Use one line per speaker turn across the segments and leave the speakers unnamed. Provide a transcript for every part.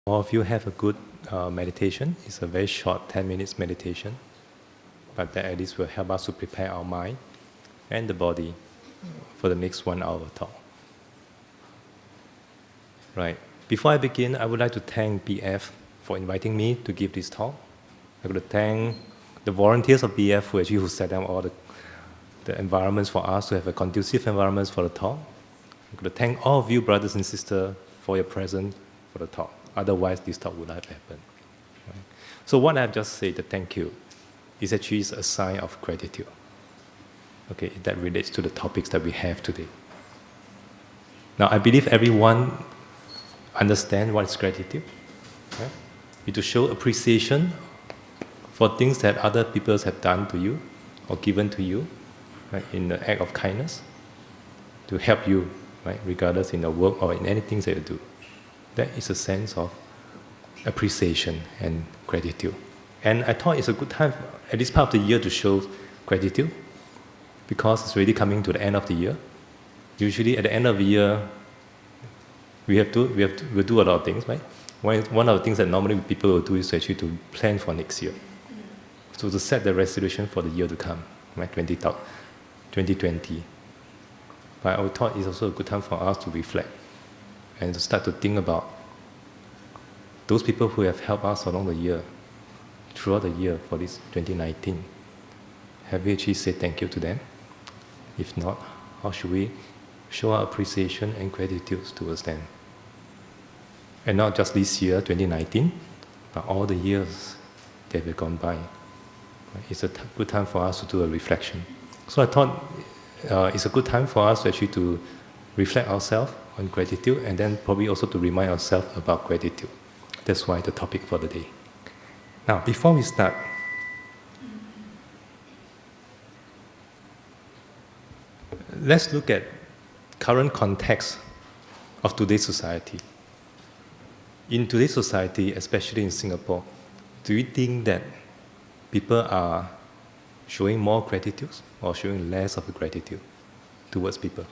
All of you have a good meditation. It's a very short 10 minutes meditation, but that at least will help us to prepare our mind and the body for the next 1 hour talk. Right. Before I begin, I would like to thank BF for inviting me to give this talk. I would like to thank the volunteers of BF who set up all the environments for us to have a conducive environment for the talk. I would like to thank all of you, brothers and sisters, for your presence for the talk. Otherwise, this talk would not have happened. Right? So what I've just said, the thank you, is actually a sign of gratitude. Okay, that relates to the topics that we have today. Now, I believe everyone understands what is gratitude. Right? It's to show appreciation for things that other people have done to you or given to you, right, in the act of kindness, to help you, right, regardless in your work or in anything that you do. That is a sense of appreciation and gratitude. And I thought it's a good time at this part of the year to show gratitude because it's already coming to the end of the year. Usually at the end of the year, we'll do a lot of things, right? One of the things that normally people will do is actually to plan for next year. So to set the resolution for the year to come, right? 2020. But I thought it's also a good time for us to reflect and to start to think about those people who have helped us along the year, throughout the year for this 2019. Have we actually said thank you to them? If not, how should we show our appreciation and gratitude towards them? And not just this year, 2019, but all the years that have gone by. It's a good time for us to do a reflection. So I thought it's a good time for us actually to reflect ourselves on gratitude and then probably also to remind ourselves about gratitude. That's why the topic for the day. Now, before we start, let's look at current context of today's society. In today's society, especially in Singapore, do you think that people are showing more gratitude or showing less of gratitude towards people?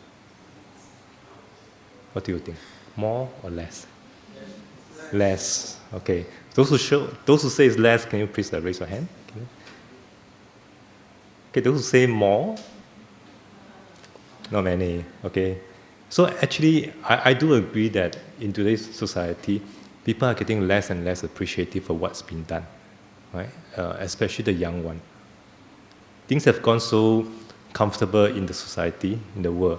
What do you think? More or less? Less. Okay. Those who say it's less, can you please raise your hand? Okay. Those who say more? Not many. Okay. So actually, I do agree that in today's society, people are getting less and less appreciative of what's been done, right? Especially the young one. Things have gone so comfortable in the society, in the world,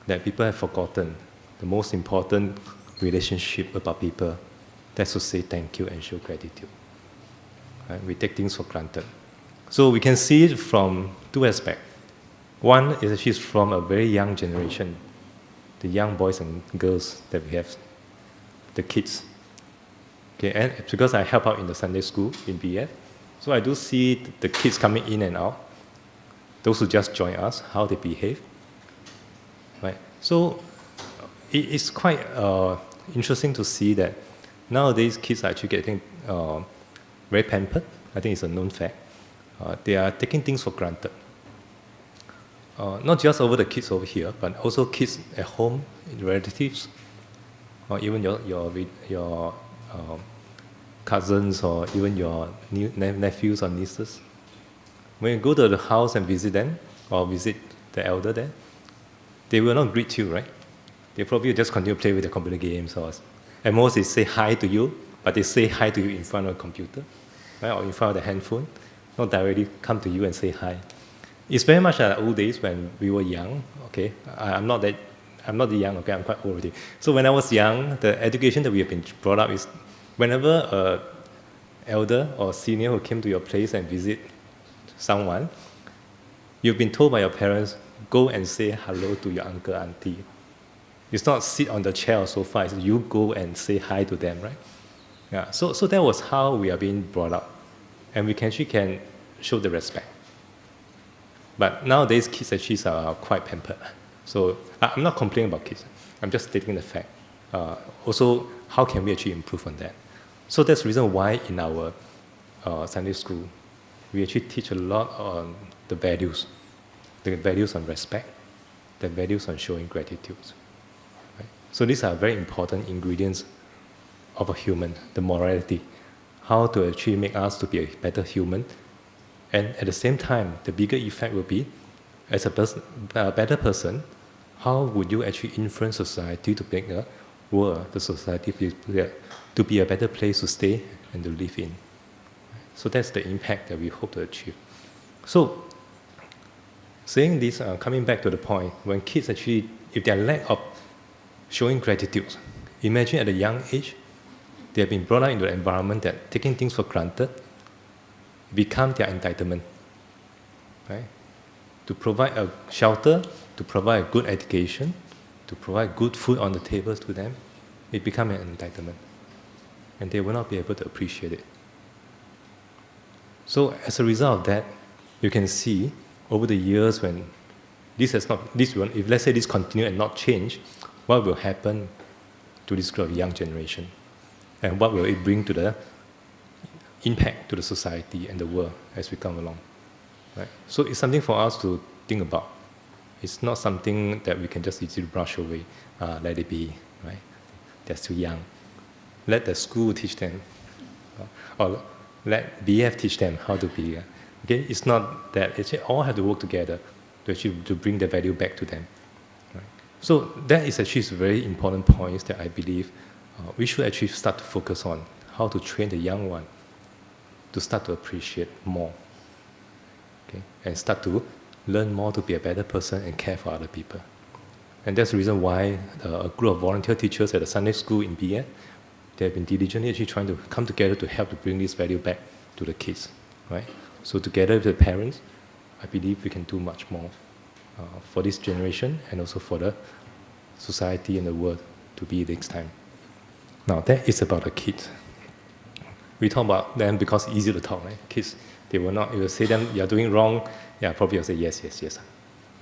that people have forgotten the most important relationship about people. That's to say thank you and show gratitude. Right? We take things for granted. So we can see it from two aspects. One is actually from a very young generation, the young boys and girls that we have, the kids. Okay, and because I help out in the Sunday school in BF, so I do see the kids coming in and out, those who just join us, how they behave. Right? So it's quite interesting to see that nowadays kids are actually getting very pampered. I think it's a known fact. They are taking things for granted. Not just over the kids over here, but also kids at home, relatives, or even your cousins, or even your nephews or nieces. When you go to the house and visit them, or visit the elder there, they will not greet you, right? They probably just continue to play with the computer games, or at most they say hi to you, but they say hi to you in front of a computer, right? Or in front of the handphone, not directly come to you and say hi. It's very much like old days when we were young. Okay, I'm not that young. Okay, I'm quite old already. So when I was young, the education that we have been brought up is whenever an elder or senior who came to your place and visit someone, you've been told by your parents, go and say hello to your uncle, auntie. It's not sit on the chair or sofa, it's you go and say hi to them, right? Yeah. So that was how we are being brought up. And we actually can show the respect. But nowadays, kids actually are quite pampered. So I'm not complaining about kids. I'm just stating the fact. Also, how can we actually improve on that? So that's the reason why in our Sunday school, we actually teach a lot on the values on respect, the values on showing gratitude. Right? So these are very important ingredients of a human, the morality, how to actually make us to be a better human. And at the same time, the bigger effect will be, as a better person, how would you actually influence society to make the world, the society, to be a better place to stay and to live in. So that's the impact that we hope to achieve. So, saying this, coming back to the point, when kids actually, if they lack of showing gratitude, imagine at a young age, they have been brought up into an environment that taking things for granted become their entitlement, right? To provide a shelter, to provide a good education, to provide good food on the tables to them, it becomes an entitlement. And they will not be able to appreciate it. So as a result of that, you can see over the years when if let's say this continue and not change, what will happen to this group of young generation? And what will it bring to the impact to the society and the world as we come along? Right? So it's something for us to think about. It's not something that we can just easily brush away. Let it be, right? They're still young. Let the school teach them, or let BF teach them how to be. Okay, it's not that. It's all have to work together to actually to bring the value back to them. Right? So that is actually very important points that I believe we should actually start to focus on how to train the young one to start to appreciate more. Okay, and start to learn more to be a better person and care for other people. And that's the reason why a group of volunteer teachers at the Sunday school in BF, they have been diligently actually trying to come together to help to bring this value back to the kids, right? So together with the parents, I believe we can do much more for this generation and also for the society and the world to be next time. Now that is about the kids. We talk about them because it's easy to talk, right? Kids, they will not, if you say them, you're doing wrong, yeah, probably will say yes, yes, yes,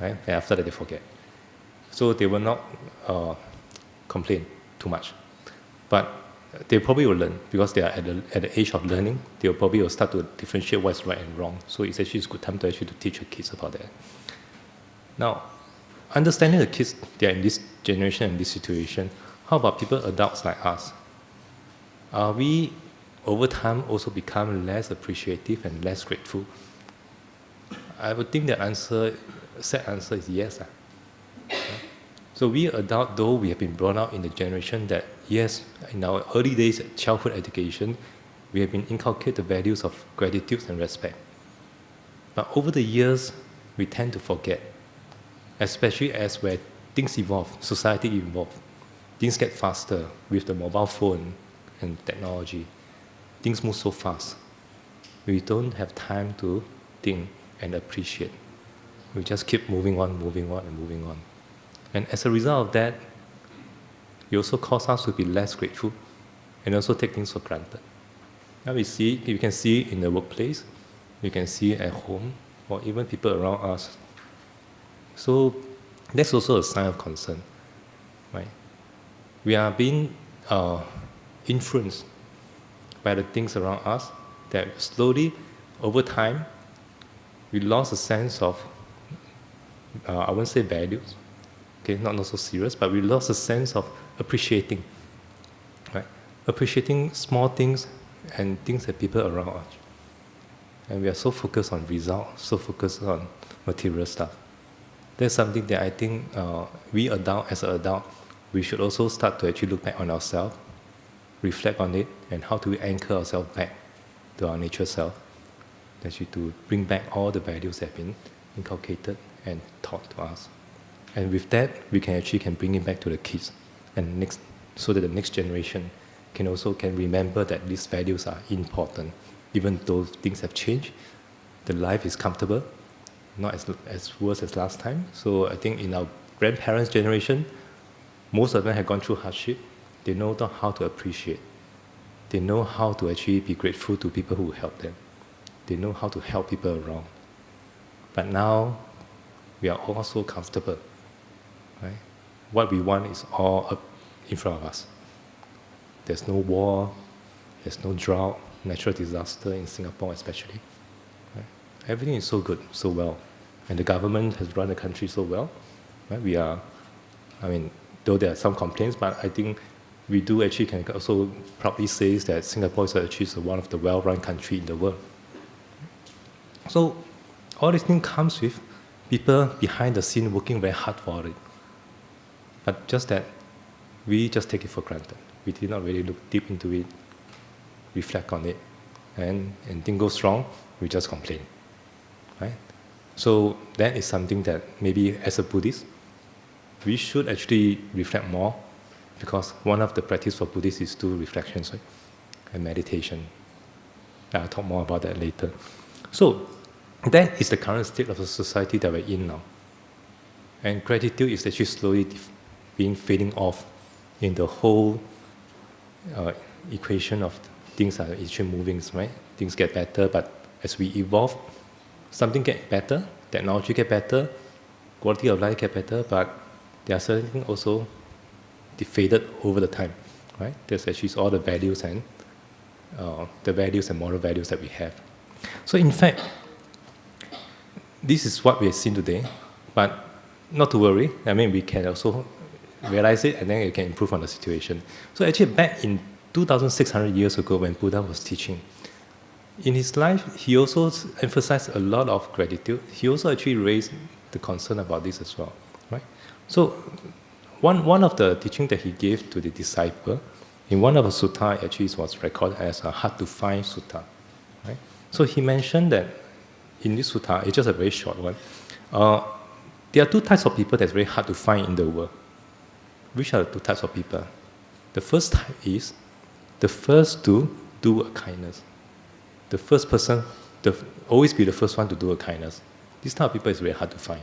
right? And after that, they forget. So they will not complain too much. But they probably will learn because they are at the age of learning. They will probably will start to differentiate what's right and wrong. So it's actually a good time to actually to teach your kids about that. Now, understanding the kids, they are in this generation and this situation, how about people, adults like us? Are we, over time, also become less appreciative and less grateful? I would think the set answer is yes. So we adults, though we have been brought up in the generation that, yes, in our early days of childhood education, we have been inculcated the values of gratitude and respect. But over the years, we tend to forget, especially as where things evolve, society evolve, things get faster with the mobile phone and technology. Things move so fast. We don't have time to think and appreciate. We just keep moving on, moving on, and moving on. And as a result of that, it also causes us to be less grateful and also take things for granted. Now you can see in the workplace, you can see at home, or even people around us. So that's also a sign of concern, right? We are being influenced by the things around us that slowly, over time, we lost a sense of, I won't say values, okay, not so serious, but we lost a sense of appreciating, right? Appreciating small things and things that people around us. And we are so focused on results, so focused on material stuff. That's something that I think as an adult, we should also start to actually look back on ourselves, reflect on it, and how do we anchor ourselves back to our nature self, actually to bring back all the values that have been inculcated and taught to us. And with that, we can bring it back to the kids, and so that the next generation can remember that these values are important, even though things have changed. The life is comfortable, not as worse as last time. So I think in our grandparents' generation, most of them have gone through hardship. They know how to appreciate. They know how to actually be grateful to people who help them. They know how to help people around. But now, we are all so comfortable, right? What we want is all up in front of us. There's no war, there's no drought, natural disaster in Singapore especially. Right? Everything is so good, so well. And the government has run the country so well. Right? Though there are some complaints, but I think we do actually can also proudly say that Singapore is actually one of the well-run countries in the world. So all these things comes with people behind the scene working very hard for it. But just that we just take it for granted. We did not really look deep into it, reflect on it, and things goes wrong, we just complain, right? So that is something that maybe as a Buddhist, we should actually reflect more, because one of the practice for Buddhists is to reflections, right? And meditation. I'll talk more about that later. So that is the current state of the society that we're in now. And gratitude is actually slowly being fading off in the whole equation of things are actually moving, right? Things get better, but as we evolve, something get better, technology get better, quality of life get better, but there are certain things also faded over the time, right? There's actually all the values and moral values that we have. So in fact, this is what we have seen today, but not to worry. I mean, we can also realize it, and then it can improve on the situation. So actually, back in 2,600 years ago, when Buddha was teaching, in his life, he also emphasized a lot of gratitude. He also actually raised the concern about this as well, right? So one of the teachings that he gave to the disciple, in one of the sutta, actually was recorded as a hard-to-find sutta, right? So he mentioned that in this sutta, it's just a very short one, there are two types of people that's very hard to find in the world. Which are the two types of people? The first type is the first to do a kindness. The first person, always be the first one to do a kindness. This type of people is very hard to find.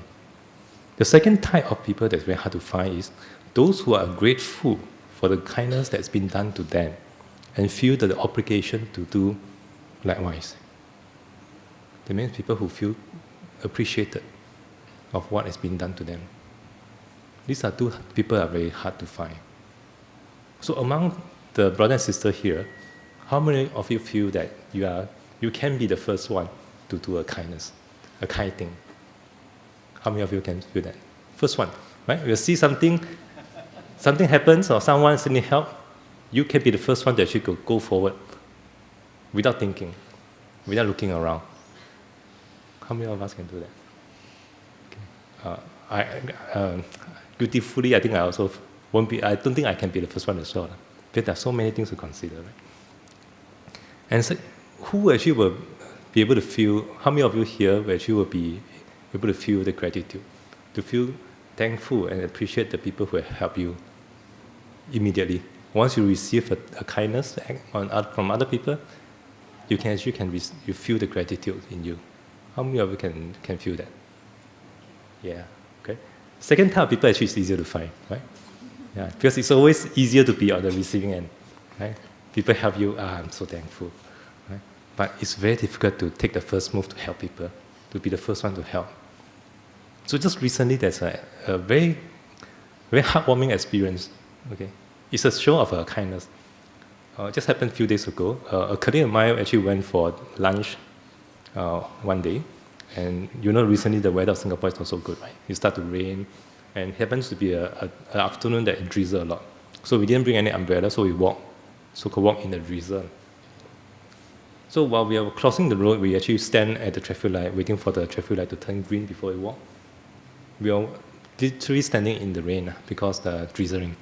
The second type of people that's very hard to find is those who are grateful for the kindness that's been done to them and feel the obligation to do likewise. That means people who feel appreciated of what has been done to them. These are two people that are very hard to find. So among the brother and sister here, how many of you feel that you can be the first one to do a kindness, a kind thing? How many of you can feel that? First one, right? You'll see something happens or someone needs help, you can be the first one to actually go forward without thinking, without looking around. How many of us can do that? Okay. Beautifully, I think I also won't be. I don't think I can be the first one as well. But there are so many things to consider, right? And so, who actually will be able to feel? How many of you here will actually will be able to feel the gratitude, to feel thankful and appreciate the people who have helped you immediately? Once you receive a kindness from other people, you can actually you feel the gratitude in you. How many of you can feel that? Yeah. Okay. Second type of people actually is easier to find, right? Yeah, because it's always easier to be on the receiving end, right? People help you, I'm so thankful, right? But it's very difficult to take the first move to help people, to be the first one to help. So just recently, there's a very, very heartwarming experience. Okay, it's a show of kindness. It just happened a few days ago. A colleague of mine actually went for lunch one day. And recently the weather of Singapore is not so good, right? It started to rain, and it happens to be an afternoon that it drizzled a lot. So we didn't bring any umbrella, so we walk in the drizzle. So while we were crossing the road, we actually stand at the traffic light, waiting for the traffic light to turn green before we walk. We are literally standing in the rain because the drizzling.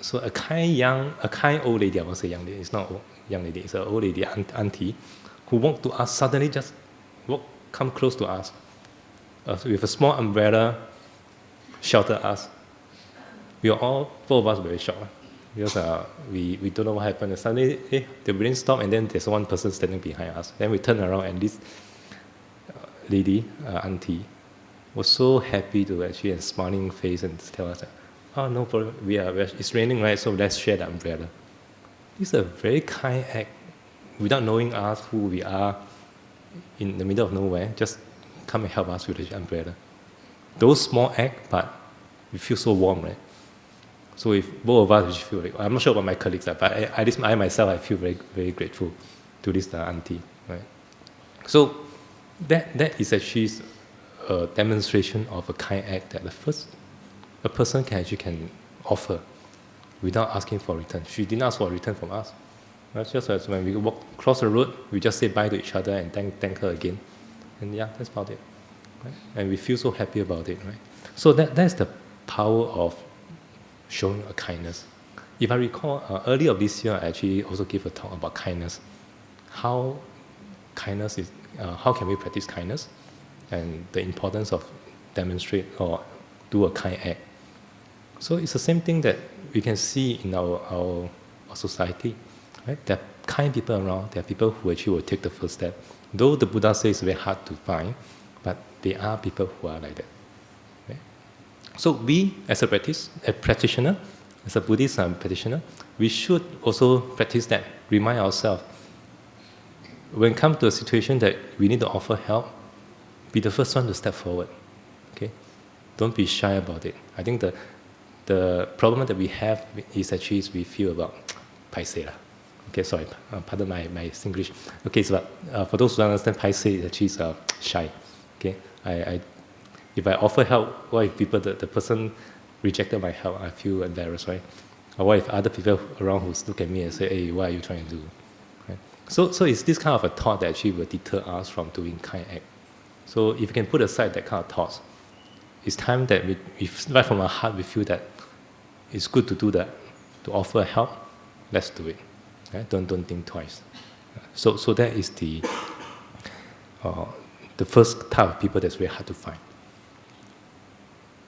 So a kind old lady, I won't say young lady, it's not a young lady, it's an old lady, auntie, who walked to us, suddenly just come close to us with a small umbrella, shelter us. We are all, four of us, very shocked because we don't know what happened. And suddenly, the rain stopped, and then there's one person standing behind us. Then we turn around, and this lady, auntie, was so happy to actually, and smiling face, and tell us, "Oh, no problem. It's raining, right? So let's share the umbrella." This is a very kind act, without knowing us who we are, in the middle of nowhere, just come and help us with the umbrella. Those small acts, but we feel so warm, right? So if both of us feel like, I'm not sure about my colleagues, but at least I myself, I feel very, very grateful to this auntie, right? So that is actually a demonstration of a kind act that a person can offer without asking for return. She didn't ask for a return from us. Right? Just as when we walk across the road, we just say bye to each other and thank her again. And yeah, that's about it. Right? And we feel so happy about it. Right? So that's the power of showing a kindness. If I recall, earlier this year, I actually also gave a talk about kindness. How kindness is, how can we practice kindness, and the importance of demonstrate or do a kind act. So it's the same thing that we can see in our society. Right? There are kind people around. There are people who actually will take the first step. Though the Buddha says it's very hard to find, but there are people who are like that. Right? So we, as a practitioner, as a Buddhist practitioner, we should also practice that. Remind ourselves, when it comes to a situation that we need to offer help, be the first one to step forward. Okay, don't be shy about it. I think the problem that we have is actually we feel about paiseh lah. Okay, sorry, pardon my Singlish. Okay, so for those who don't understand, paiseh is actually shy. Okay, if I offer help, what if the person rejected my help? I feel embarrassed, right? Or what if other people around who look at me and say, "Hey, what are you trying to do?" Right? So it's this kind of a thought that actually will deter us from doing kind act. So if you can put aside that kind of thoughts, it's time that we right from our heart we feel that it's good to do that, to offer help. Let's do it. Right? Don't think twice. So that is the first type of people that's very hard to find.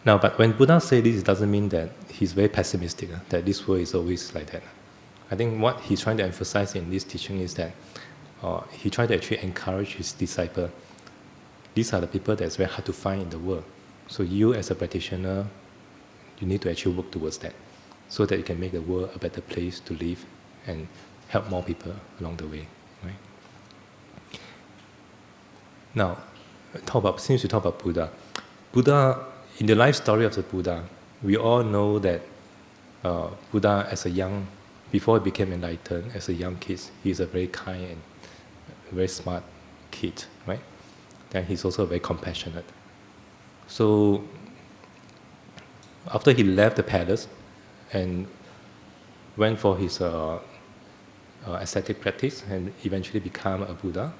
Now, but when Buddha says this, it doesn't mean that he's very pessimistic, that this world is always like that. I think what he's trying to emphasize in this teaching is that he tried to actually encourage his disciple. These are the people that's very hard to find in the world. So you, as a practitioner, you need to actually work towards that, so that you can make the world a better place to live and help more people along the way. Right? Now, since we talk about Buddha, in the life story of the Buddha, we all know that Buddha, before he became enlightened, as a young kid, he's a very kind and very smart kid, right? And he's also very compassionate. So after he left the palace and went for his ascetic practice and eventually become a Buddha,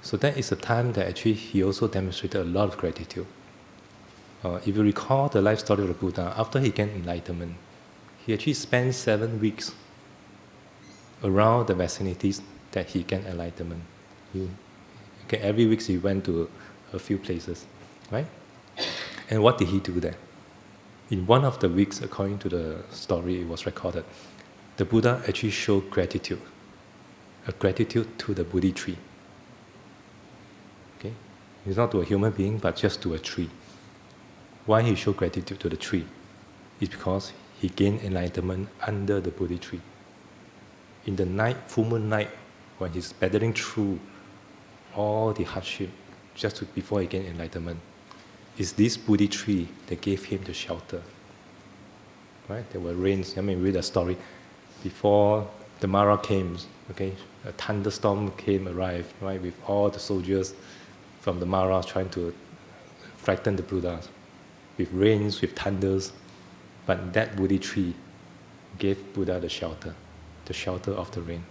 so that is a time that actually he also demonstrated a lot of gratitude. If you recall the life story of the Buddha, after he gained enlightenment, he actually spent 7 weeks around the vicinities that he gained enlightenment. Every week he went to a few places, right? And what did he do there? In one of the weeks, according to the story, it was recorded, the Buddha actually showed gratitude, a gratitude to the Bodhi tree. Okay? It's not to a human being, but just to a tree. Why he showed gratitude to the tree? It's because he gained enlightenment under the Bodhi tree. In the night, full moon night, when he's paddling through all the hardship before he gained enlightenment, it's this Bodhi tree that gave him the shelter. Right? There were rains. Read the story. Before the Mara came, okay, a thunderstorm arrived, right, with all the soldiers from the Mara trying to frighten the Buddhas, with rains, with thunders. But that Bodhi tree gave Buddha the shelter of the rain.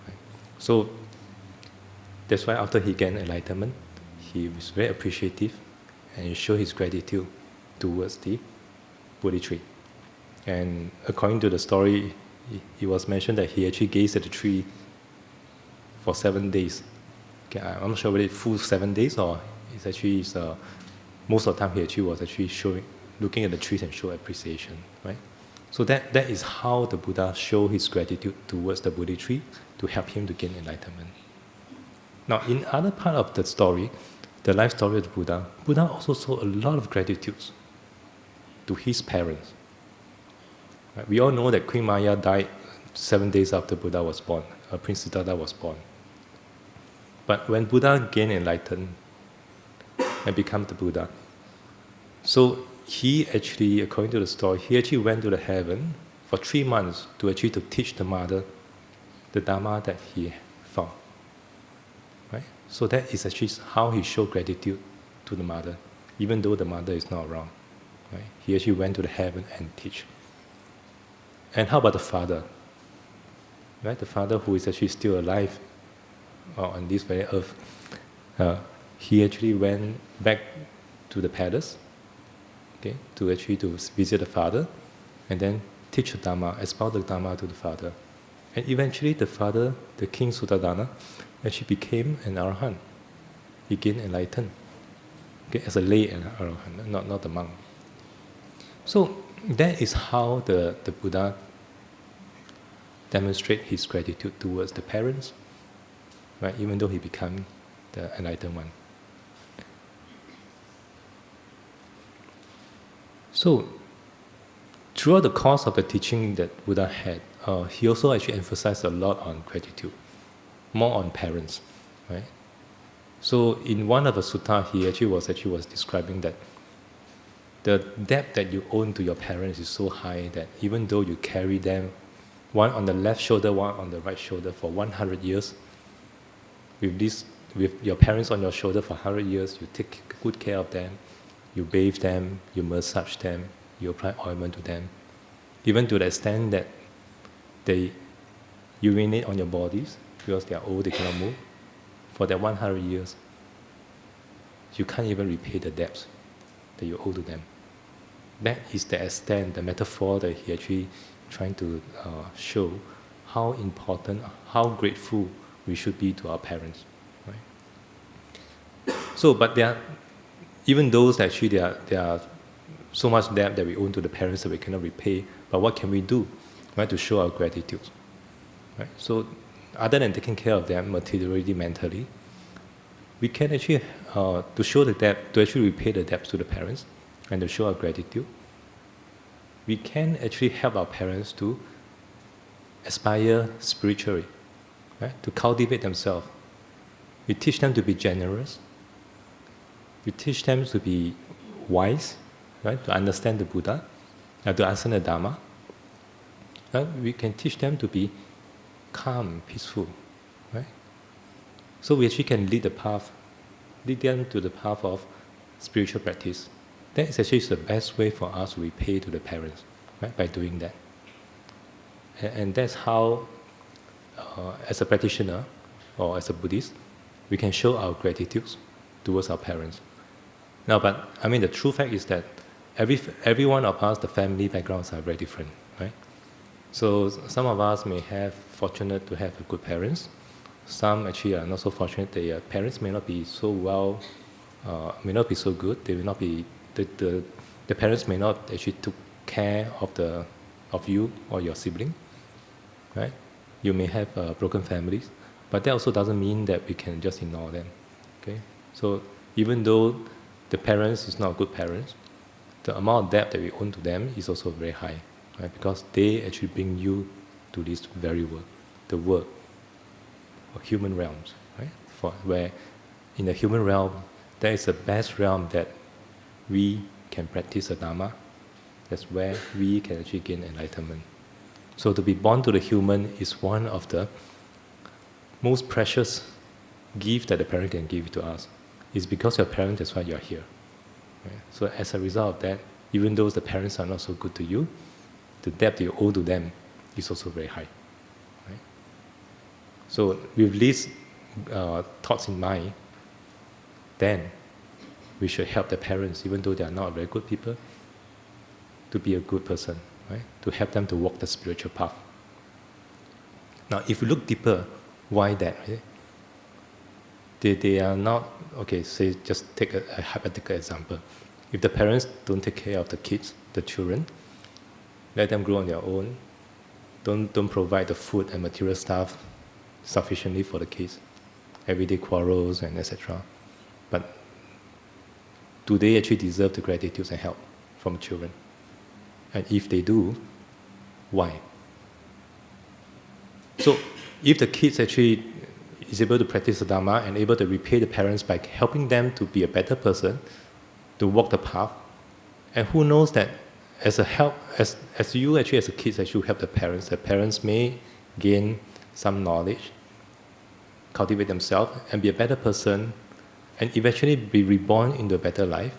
Right? So that's why after he gained enlightenment, he was very appreciative and he showed his gratitude towards the Bodhi tree. And according to the story, it was mentioned that he actually gazed at the tree for 7 days. Okay, I'm not sure whether it's full 7 days or it's actually most of the time he actually was actually looking at the trees and show appreciation, right? So that is how the Buddha showed his gratitude towards the Bodhi tree to help him to gain enlightenment. Now, in other part of the story, the life story of the Buddha also showed a lot of gratitude to his parents. Right? We all know that Queen Maya died 7 days after Buddha was born, Prince Siddhartha was born. But when Buddha gained enlightenment and became the Buddha, so he actually, according to the story, he actually went to the heaven for 3 months to teach the mother the Dharma that he found. Right? So that is actually how he showed gratitude to the mother, even though the mother is not around. Right? He actually went to the heaven and teach. And how about the father? Right? The father who is actually still alive on this very earth. He actually went back to the palace, okay, to visit the father, and then teach the Dharma, expound the Dharma to the father. And eventually the father, the King Suttadana, actually became an Arahant. He gained enlightened, okay, as a lay Arahant, not a monk. So that is how the Buddha demonstrates his gratitude towards the parents, right, even though he became the enlightened one. So throughout the course of the teaching that Buddha had, he also actually emphasized a lot on gratitude, more on parents, right? So in one of the sutta, he actually was describing that the debt that you own to your parents is so high that even though you carry them, one on the left shoulder, one on the right shoulder for 100 years, with your parents on your shoulder for 100 years, you take good care of them, you bathe them, you massage them, you apply ointment to them, even to the extent that they urinate on your bodies because they are old, they cannot move. For that 100 years, you can't even repay the debts that you owe to them. That is the extent, the metaphor that he actually trying to show how important, how grateful we should be to our parents. Right? So, but there are, even those actually there are so much debt that we owe to the parents that we cannot repay. But what can we do, right, to show our gratitude? Right? So, other than taking care of them materially, mentally, we can actually to show the debt, to actually repay the debts to the parents, and to show our gratitude. We can actually help our parents to aspire spiritually, right? To cultivate themselves. We teach them to be generous. We teach them to be wise, right? To understand the Buddha, to understand the Dharma. Right? We can teach them to be calm, peaceful, right? So we actually can lead them to the path of spiritual practice. That is actually the best way for us to repay to the parents, right? By doing that. And that's how, as a practitioner or as a Buddhist, we can show our gratitude towards our parents. Now, but I mean, the true fact is that every one of us, the family backgrounds are very different, right? So some of us may have fortunate to have good parents. Some actually are not so fortunate. Their parents may not be so well, may not be so good. They will not be the parents may not actually took care of you or your sibling, right? You may have broken families, but that also doesn't mean that we can just ignore them. Okay, so even though the parents is not good parents, the amount of debt that we owe to them is also very high, right? Because they actually bring you to this very world, the world of human realms, right? Where in the human realm, that is the best realm that we can practice the Dharma. That's where we can actually gain enlightenment. So to be born to the human is one of the most precious gifts that the parent can give to us. It's because you're a parent, that's why you're here. Right? So as a result of that, even though the parents are not so good to you, the debt you owe to them is also very high. Right? So with these thoughts in mind, then we should help the parents, even though they are not very good people, to be a good person, right? To help them to walk the spiritual path. Now, if you look deeper, why that? Right? They are not, okay, say, just take a hypothetical example. If the parents don't take care of the kids, the children, let them grow on their own, don't provide the food and material stuff sufficiently for the kids, everyday quarrels and etc. But do they actually deserve the gratitude and help from children? And if they do, why? So if the kids actually is able to practice the Dharma and able to repay the parents by helping them to be a better person, to walk the path, and who knows that as you actually as a kid, as you help the parents may gain some knowledge, cultivate themselves, and be a better person, and eventually be reborn into a better life.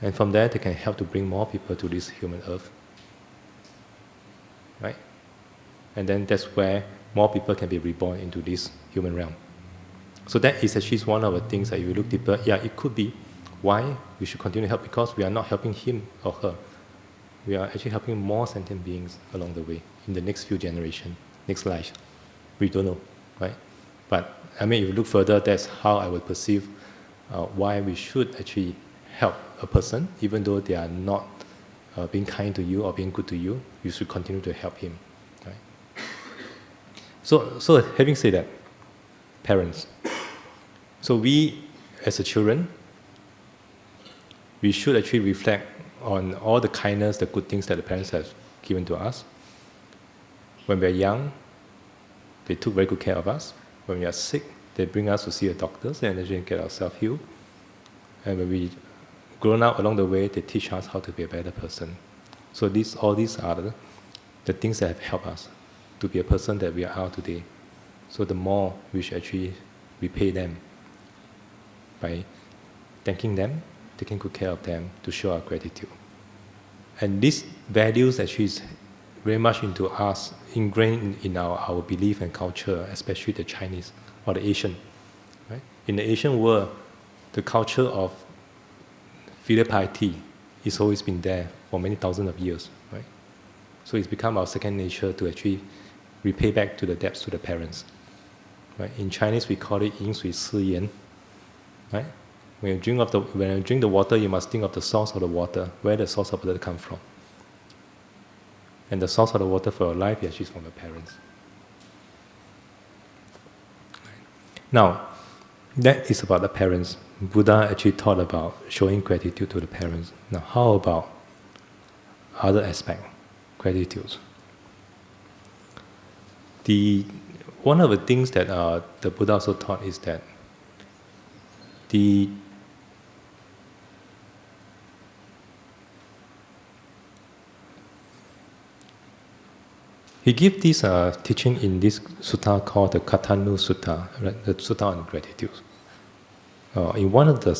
And from there, they can help to bring more people to this human earth. right? And then that's where more people can be reborn into this human realm. So that is actually one of the things that if you look deeper, yeah, it could be why we should continue to help, because we are not helping him or her. We are actually helping more sentient beings along the way in the next few generations, next life. We don't know, right? But I mean, if you look further, that's how I would perceive why we should actually help a person, even though they are not being kind to you or being good to you. You should continue to help him, right? So having said that, parents. So we, as a children, we should actually reflect on all the kindness, the good things that the parents have given to us. When we are young, they took very good care of us. When we are sick, they bring us to see a doctor and actually get ourselves healed. And when we grown up along the way, they teach us how to be a better person. So all these are the things that have helped us to be a person that we are today. So the more we should actually repay them by thanking them, taking good care of them, to show our gratitude. And these values actually is very much into us, ingrained in our belief and culture, especially the Chinese or the Asian. Right? In the Asian world, the culture of filial piety has always been there for many thousands of years. Right? So it's become our second nature to actually repay back to the debts to the parents. Right? In Chinese, we call it 饮水思源. Right? When you drink the water, you must think of the source of the water, where the source of the water comes from. And the source of the water for your life is actually from your parents. Now, that is about the parents. Buddha actually taught about showing gratitude to the parents. Now, how about other aspect, gratitude? One of the things that the Buddha also taught is that he gave this teaching in this sutta called the Katanu Sutta, right? The Sutta on gratitude. In one of the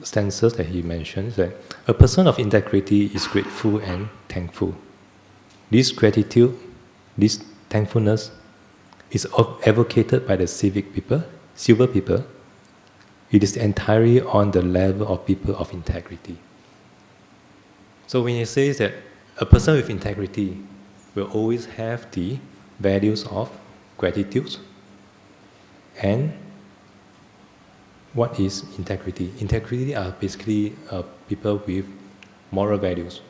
stanzas that he mentions, that a person of integrity is grateful and thankful. This gratitude, this thankfulness, is advocated by the silver people. It is entirely on the level of people of integrity. So when he says that a person with integrity will always have the values of gratitude. And what is integrity? Integrity are basically people with moral values,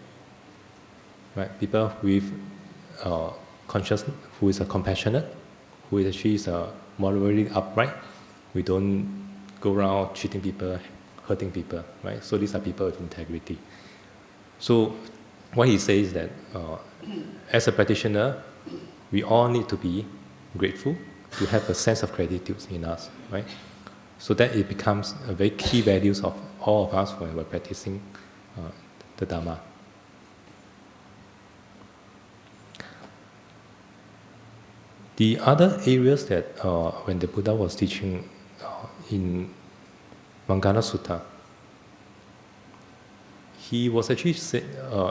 right? People with consciousness, who is compassionate, who is actually morally upright. We don't go around cheating people, hurting people, right? So these are people with integrity. So what he says is that as a practitioner, we all need to be grateful, to have a sense of gratitude in us, right? So that it becomes a very key values of all of us when we're practicing the Dhamma. The other areas that when the Buddha was teaching in Mangala Sutta, he was actually said,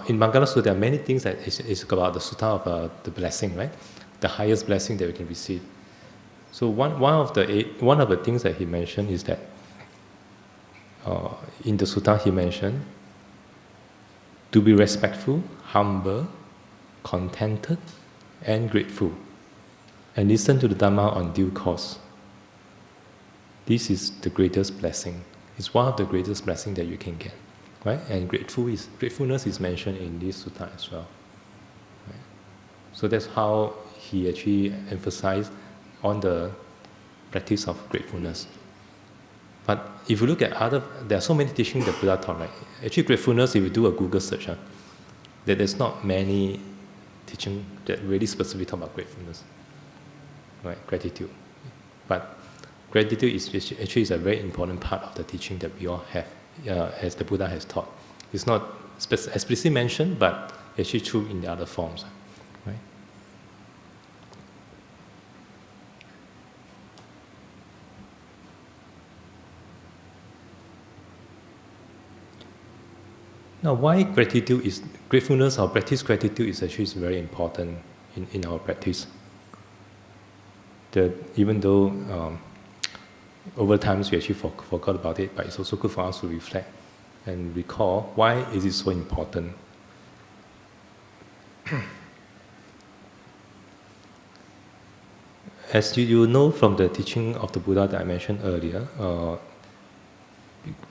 in Mangala Sutta, there are many things that is about the Sutta of the blessing, right? The highest blessing that we can receive. So one of the things that he mentioned is that in the Sutta he mentioned to be respectful, humble, contented, and grateful, and listen to the Dhamma on due course. This is the greatest blessing. It's one of the greatest blessings that you can get. Right? And gratefulness is mentioned in this sutta as well. Right? So that's how he actually emphasized on the practice of gratefulness. But if you look at there are so many teachings that Buddha taught, right? Actually, gratefulness, if you do a Google search, that there's not many teaching that really specifically talk about gratefulness, right? Gratitude. But gratitude is actually a very important part of the teaching that we all have. As the Buddha has taught. It's not explicitly mentioned, but actually true in the other forms. Right? Now, why gratefulness or practice gratitude is actually very important in our practice. Even though over time we actually forgot about it, but it's also good for us to reflect and recall why is it so important. As you know from the teaching of the Buddha that I mentioned earlier,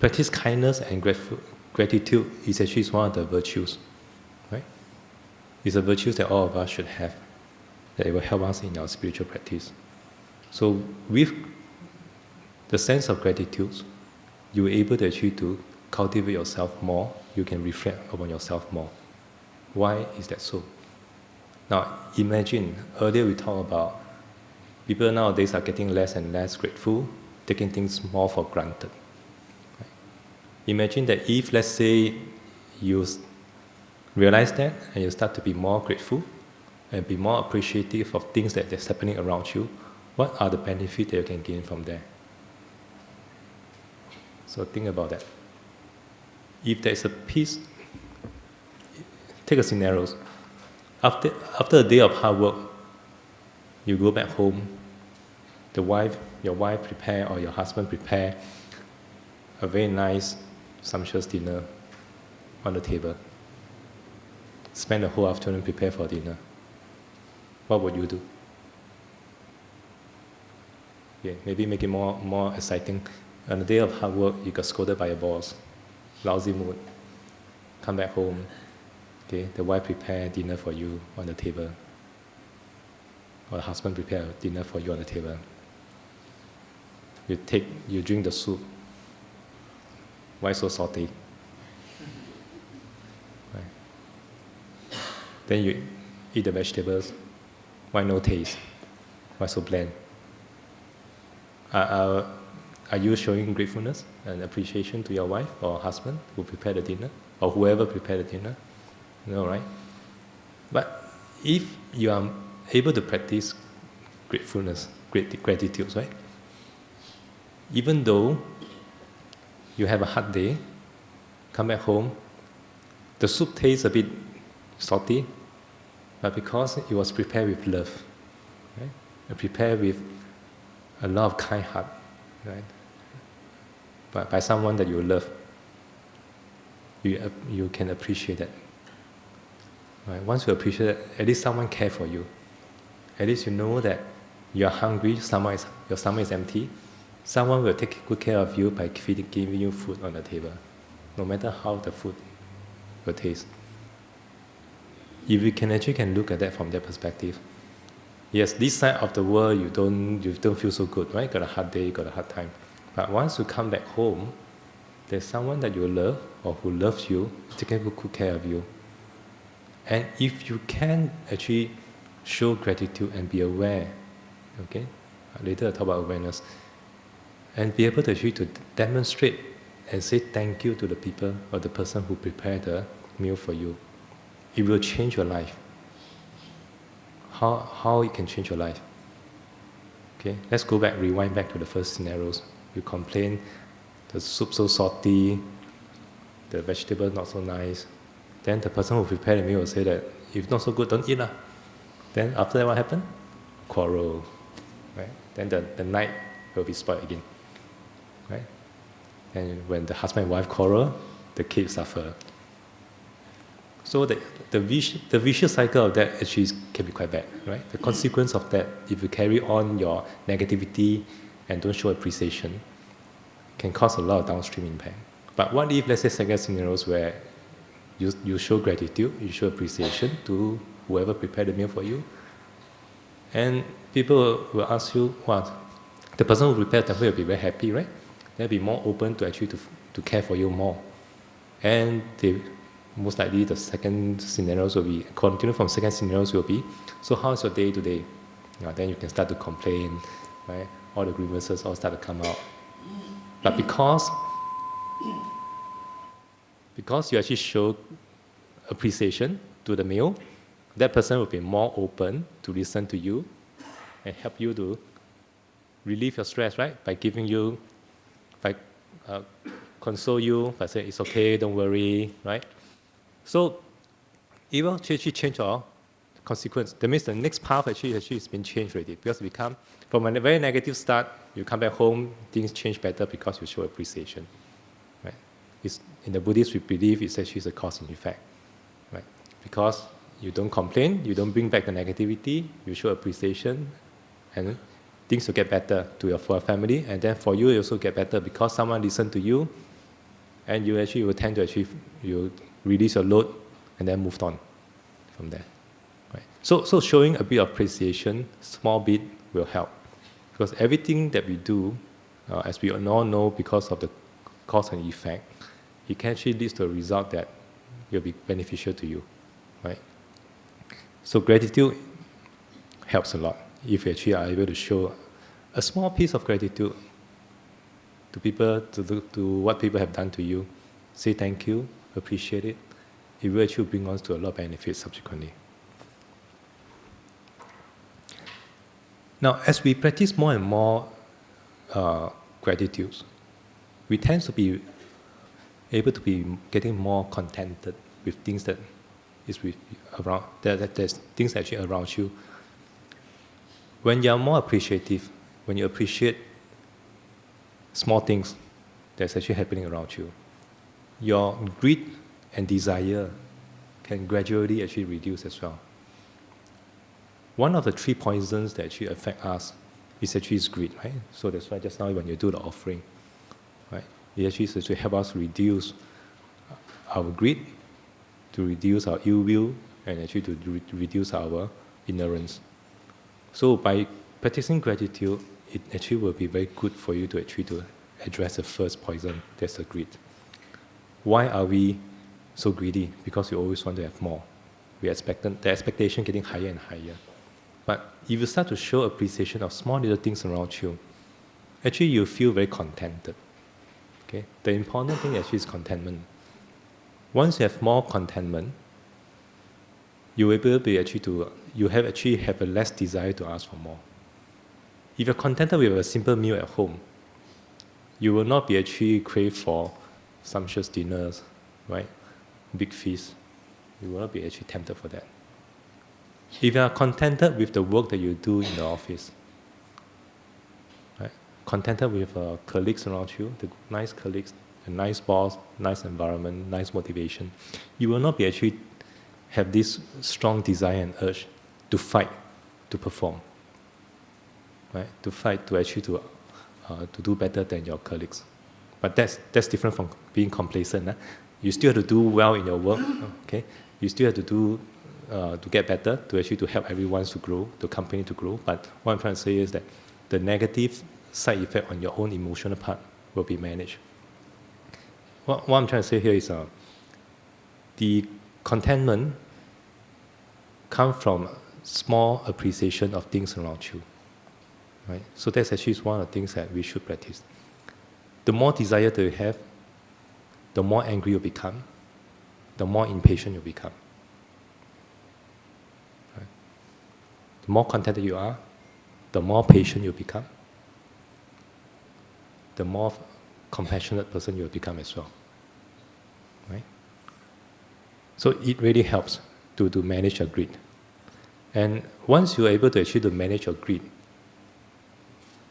practice kindness and gratitude is actually one of the virtues, right? It's a virtue that all of us should have, that it will help us in our spiritual practice. So with the sense of gratitude, you're able to actually to cultivate yourself more, you can reflect upon yourself more. Why is that so? Now imagine, earlier we talked about people nowadays are getting less and less grateful, taking things more for granted. Right? Imagine that if, let's say, you realize that and you start to be more grateful and be more appreciative of things that's happening around you, what are the benefits that you can gain from there? So think about that. If there is a peace, take a scenario. After a day of hard work, you go back home, your wife prepare or your husband prepare a very nice, sumptuous dinner on the table. Spend the whole afternoon prepare for dinner. What would you do? Okay, maybe make it more exciting. On the day of hard work, you got scolded by your boss, lousy mood. Come back home, okay, the wife prepare dinner for you on the table. Or the husband prepare dinner for you on the table. You drink the soup. Why so salty? Right. Then you eat the vegetables. Why no taste? Why so bland? Are you showing gratefulness and appreciation to your wife or husband who prepared the dinner? Or whoever prepared the dinner? No, right? But if you are able to practice gratefulness, gratitude, right? Even though you have a hard day, come back home, the soup tastes a bit salty, but because it was prepared with love, right? And prepared with a lot of kind heart, right? But by someone that you love, you can appreciate that. Right? Once you appreciate that, at least someone cares for you. At least you know that you are hungry, your stomach is empty. Someone will take good care of you by giving you food on the table, no matter how the food will taste. If you can look at that from that perspective, yes, this side of the world you don't feel so good, right? Got a hard day, got a hard time. But once you come back home, there's someone that you love or who loves you, taking good care of you. And if you can actually show gratitude and be aware, okay? Later I'll talk about awareness. And be able to actually to demonstrate and say thank you to the people or the person who prepared the meal for you. It will change your life. How it can change your life? Okay, let's rewind back to the first scenarios. You complain, the soup so salty, the vegetable not so nice. Then the person who prepared the meal will say that, if not so good, don't eat lah. Then after that, what happened? Quarrel, right? Then the night will be spoiled again, right? And when the husband and wife quarrel, the kids suffer. So the vicious cycle of that actually can be quite bad, right? The consequence of that, if you carry on your negativity and don't show appreciation, can cause a lot of downstream impact. But what if, let's say, second scenarios where you show gratitude, you show appreciation to whoever prepared the meal for you, and people will ask you, what? The person who prepared the meal will be very happy, right? They'll be more open to actually to care for you more. And most likely the second scenarios will be, continue from second scenarios will be, so how's your day today? Then you can start to complain, right? All the grievances all start to come out. But because you actually show appreciation to the meal, that person will be more open to listen to you and help you to relieve your stress, right? By giving you, console you, by saying it's okay, don't worry, right? So it will actually change our consequence. That means the next path actually has been changed already, because we come from a very negative start, you come back home, things change better because you show appreciation. Right? In the Buddhist, we believe it's actually a cause and effect. Right? Because you don't complain, you don't bring back the negativity, you show appreciation, and things will get better for your family, and then for you, it also get better because someone listened to you, and you actually will tend to achieve, you release your load, and then moved on from there. Right? So showing a bit of appreciation, small bit, will help. Because everything that we do, as we all know, because of the cause and effect, it can actually lead to a result that will be beneficial to you. Right? So gratitude helps a lot if you actually are able to show a small piece of gratitude to people, to what people have done to you. Say thank you, appreciate it. It will actually bring on to a lot of benefits subsequently. Now, as we practice more and more gratitude, we tend to be able to be getting more contented with things that is around. There's things actually around you. When you are more appreciative, when you appreciate small things that's actually happening around you, your greed and desire can gradually actually reduce as well. One of the 3 poisons that actually affect us is actually greed, right? So that's why just now when you do the offering, right, it actually help us reduce our greed, to reduce our ill will, and actually to reduce our ignorance. So by practicing gratitude, it actually will be very good for you to address the first poison, that's the greed. Why are we so greedy? Because we always want to have more. The expectation getting higher and higher. But if you start to show appreciation of small little things around you, actually you feel very contented. Okay? The important thing actually is contentment. Once you have more contentment, you will be you actually have a less desire to ask for more. If you're contented with a simple meal at home, you will not be actually crave for sumptuous dinners, right? Big feasts. You will not be actually tempted for that. If you are contented with the work that you do in the office, right? Contented with colleagues around you, the nice colleagues, a nice boss, nice environment, nice motivation, you will not be actually have this strong desire and urge to fight, to perform, right? To fight, to actually to do better than your colleagues. But that's different from being complacent. You still have to do well in your work, okay? You still have to do to get better, to help everyone to grow, the company to grow. But what I'm trying to say is that the negative side effect on your own emotional part will be managed. What I'm trying to say here is the contentment comes from small appreciation of things around you. Right? So that's actually one of the things that we should practice. The more desire that you have, the more angry you become, the more impatient you become. Right? The more contented you are, the more patient you become, the more compassionate person you will become as well. Right? So it really helps to manage your greed. And once you're able to actually to manage your greed,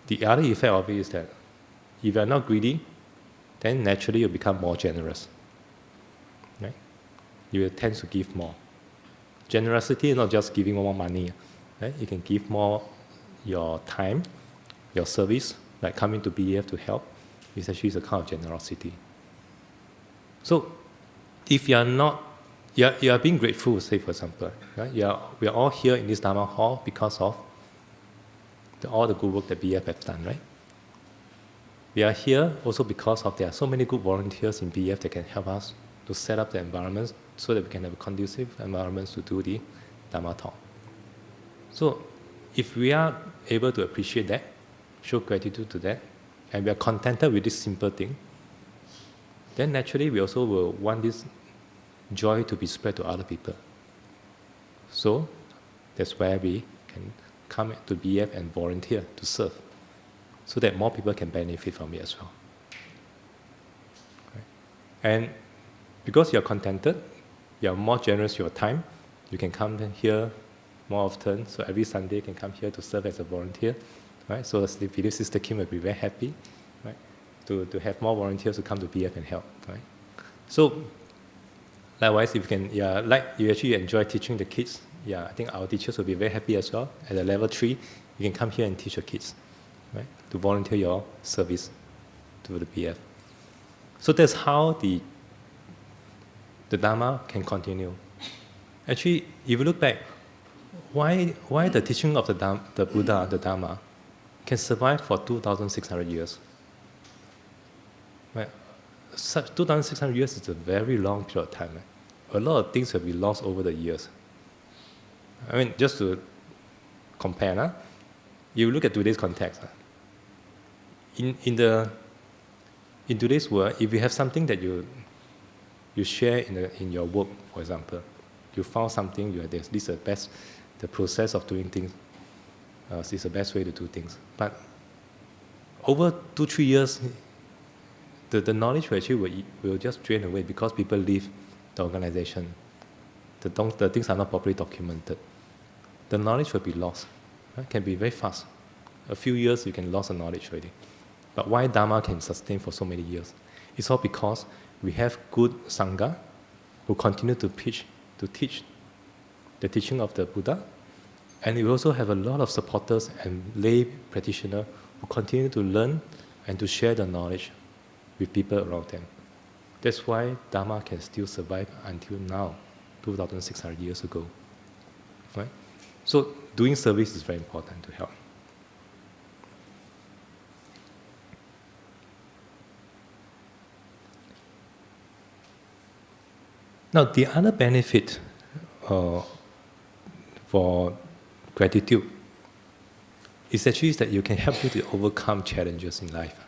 the other effect of it is that if you're not greedy, then naturally you become more generous. Right? You will tend to give more. Generosity is not just giving more money. Right? You can give more your time, your service, like coming to BEF to help. It's actually a kind of generosity. So if you are not, you are being grateful, say for example, right? We are all here in this Dharma hall because of all the good work that BF have done, right? We are here also because of there are so many good volunteers in BF that can help us to set up the environments so that we can have a conducive environments to do the Dharma talk. So if we are able to appreciate that, show gratitude to that, and we are contented with this simple thing, then naturally we also will want this joy to be spread to other people. So that's where we can come to BF and volunteer to serve, so that more people can benefit from it as well. Right? And because you're contented, you are more generous with your time, you can come here more often. So every Sunday you can come here to serve as a volunteer, right? So the believe Sister Kim will be very happy, right? To have more volunteers to come to BF and help, right? So likewise, if you can, like you actually enjoy teaching the kids, I think our teachers will be very happy as well. At the level 3, you can come here and teach your kids, right? To volunteer your service to the BF. So that's how the Dharma can continue. Actually, if you look back, why the teaching of the Buddha, the Dharma, can survive for 2,600 years? Right? 2,600 years is a very long period of time. Right? A lot of things have been lost over the years. I mean, just to compare, you look at today's context. In today's world, if you have something that you share in your work, for example, you found something, this is the best, the process of doing things, this is the best way to do things. But over 2-3 years, the knowledge will just drain away because people leave the organization. The things are not properly documented. The knowledge will be lost. Right? It can be very fast. A few years, you can lose the knowledge already. But why Dharma can sustain for so many years? It's all because we have good Sangha who continue to teach the teaching of the Buddha. And we also have a lot of supporters and lay practitioners who continue to learn and to share the knowledge with people around them. That's why Dharma can still survive until now, 2,600 years ago. Right? So doing service is very important to help. Now, the other benefit for gratitude is actually that you can help you to overcome challenges in life.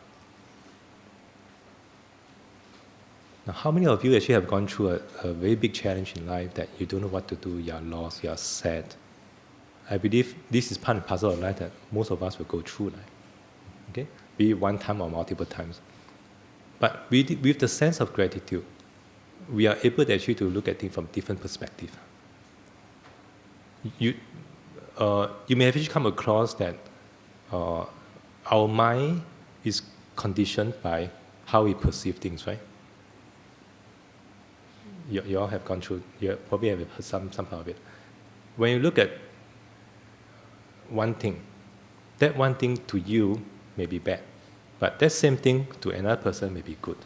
Now, how many of you actually have gone through a very big challenge in life that you don't know what to do, you are lost, you are sad? I believe this is part and parcel of life that most of us will go through, okay? Be it one time or multiple times. But with the sense of gratitude, we are able to actually to look at things from different perspectives. You may have actually come across that our mind is conditioned by how we perceive things, right? You all have gone through, you probably have heard some part of it. When you look at one thing, that one thing to you may be bad, but that same thing to another person may be good.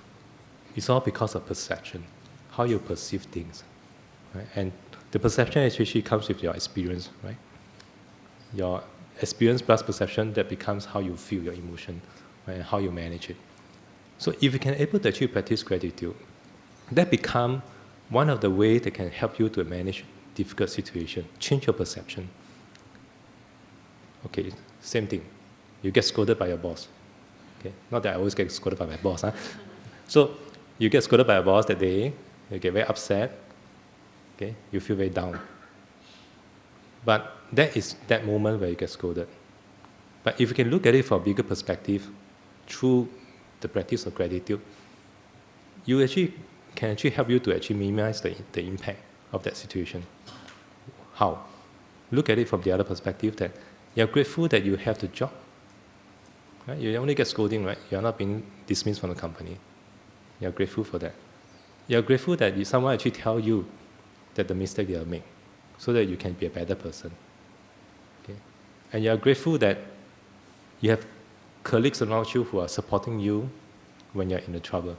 It's all because of perception, how you perceive things. Right? And the perception actually comes with your experience, right? Your experience plus perception, that becomes how you feel your emotion, right? And how you manage it. So if you can able to actually practice gratitude, that become one of the ways that can help you to manage difficult situations, change your perception. Okay, same thing. You get scolded by your boss. Okay, not that I always get scolded by my boss. So you get scolded by your boss that day, you get very upset. Okay, you feel very down. But that is that moment where you get scolded. But if you can look at it from a bigger perspective, through the practice of gratitude, you actually can actually help you to actually minimize the impact of that situation. How? Look at it from the other perspective, that you're grateful that you have the job. Right? You only get scolding, right? You're not being dismissed from the company. You're grateful for that. You're grateful that someone actually tell you that the mistake you have made, so that you can be a better person. Okay? And you're grateful that you have colleagues around you who are supporting you when you're in the trouble.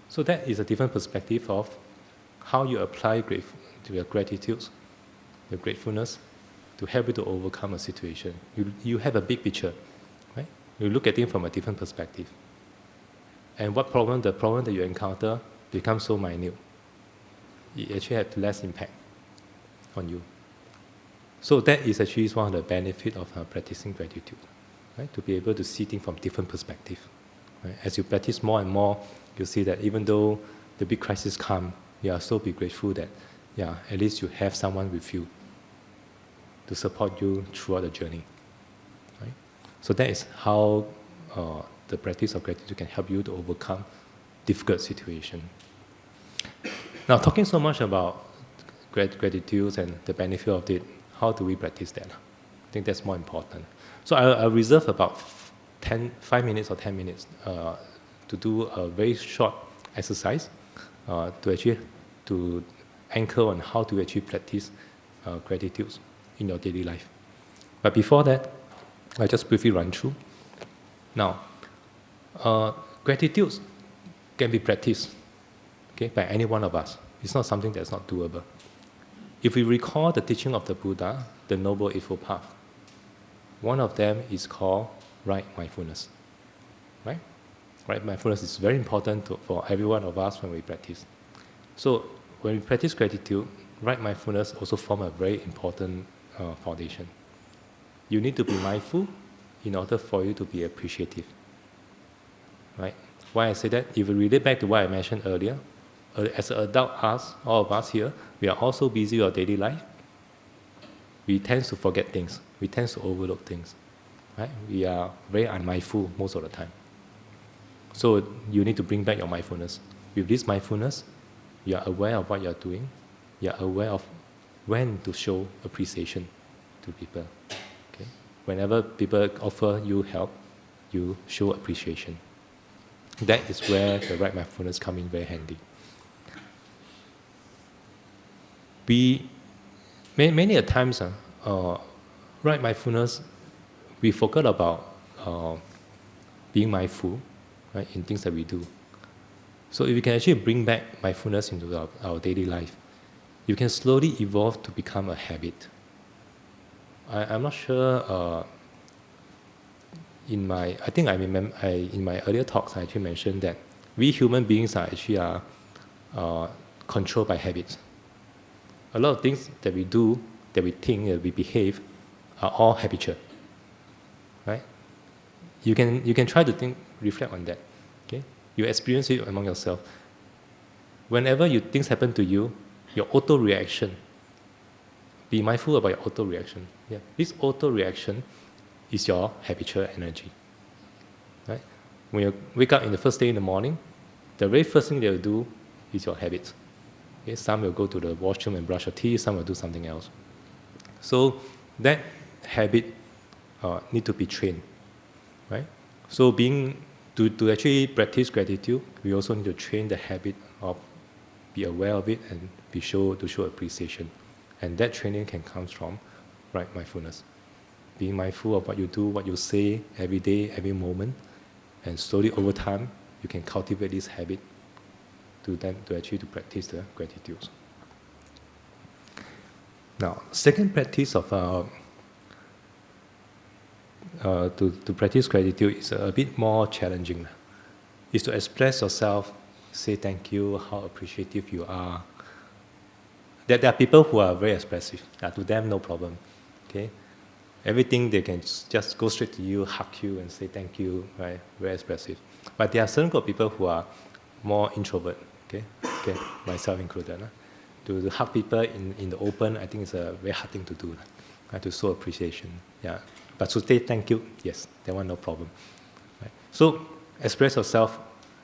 So that is a different perspective of how you apply your gratitude, your gratefulness, to help you to overcome a situation. You have a big picture, right? You look at it from a different perspective. And the problem that you encounter becomes so minute. It actually has less impact on you. So that is actually one of the benefits of practicing gratitude, right? To be able to see things from different perspectives. Right? As you practice more and more, you see that even though the big crisis come, you are so be grateful that, at least you have someone with you to support you throughout the journey. Right? So that is how the practice of gratitude can help you to overcome difficult situations. Now, talking so much about gratitude and the benefit of it, how do we practice that? I think that's more important. So I'll reserve about 5 minutes or 10 minutes to do a very short exercise to anchor on how to actually practice gratitude in your daily life. But before that, I'll just briefly run through. Now, gratitude can be practiced, okay, by any one of us. It's not something that's not doable. If we recall the teaching of the Buddha, the Noble Eightfold Path, one of them is called right mindfulness. Right? Right mindfulness is very important for every one of us when we practice. So when we practice gratitude, right mindfulness also forms a very important foundation. You need to be mindful in order for you to be appreciative. Right? Why I say that? If you relate back to what I mentioned earlier, as an adult, all of us here, we are also busy with our daily life. We tend to forget things. We tend to overlook things. Right? We are very unmindful most of the time. So you need to bring back your mindfulness. With this mindfulness, you are aware of what you are doing. You are aware of when to show appreciation to people. Okay? Whenever people offer you help, you show appreciation. That is where the right mindfulness comes in very handy. Many a times, right mindfulness, we forget about being mindful, right, in things that we do. So if we can actually bring back mindfulness into our daily life, you can slowly evolve to become a habit. I'm not sure. In my earlier talks, I actually mentioned that we human beings are actually controlled by habits. A lot of things that we do, that we think, that we behave, are all habitual. Right? You can try to reflect on that. Okay? You experience it among yourself. Whenever things happen to you, your auto reaction. Be mindful about your auto reaction. Yeah. This auto reaction is your habitual energy. Right? When you wake up in the first day in the morning, the very first thing they'll do is your habit. Okay? Some will go to the washroom and brush your teeth, some will do something else. So that habit need to be trained. Right? So to actually practice gratitude, we also need to train the habit of be aware of it and to show appreciation. And that training can come from right mindfulness. Being mindful of what you do, what you say every day, every moment, and slowly over time, you can cultivate this habit to practice the gratitude. Now, second practice of to practice gratitude is a bit more challenging. Is to express yourself, say thank you, how appreciative you are. There are people who are very expressive. To them, no problem. Okay. Everything they can just go straight to you, hug you, and say thank you. Right, very expressive. But there are certain group of people who are more introvert. Okay, myself included. To hug people in the open, I think it's a very hard thing to do. To show appreciation. Yeah, but to say thank you, yes, that one no problem. Right? So express yourself.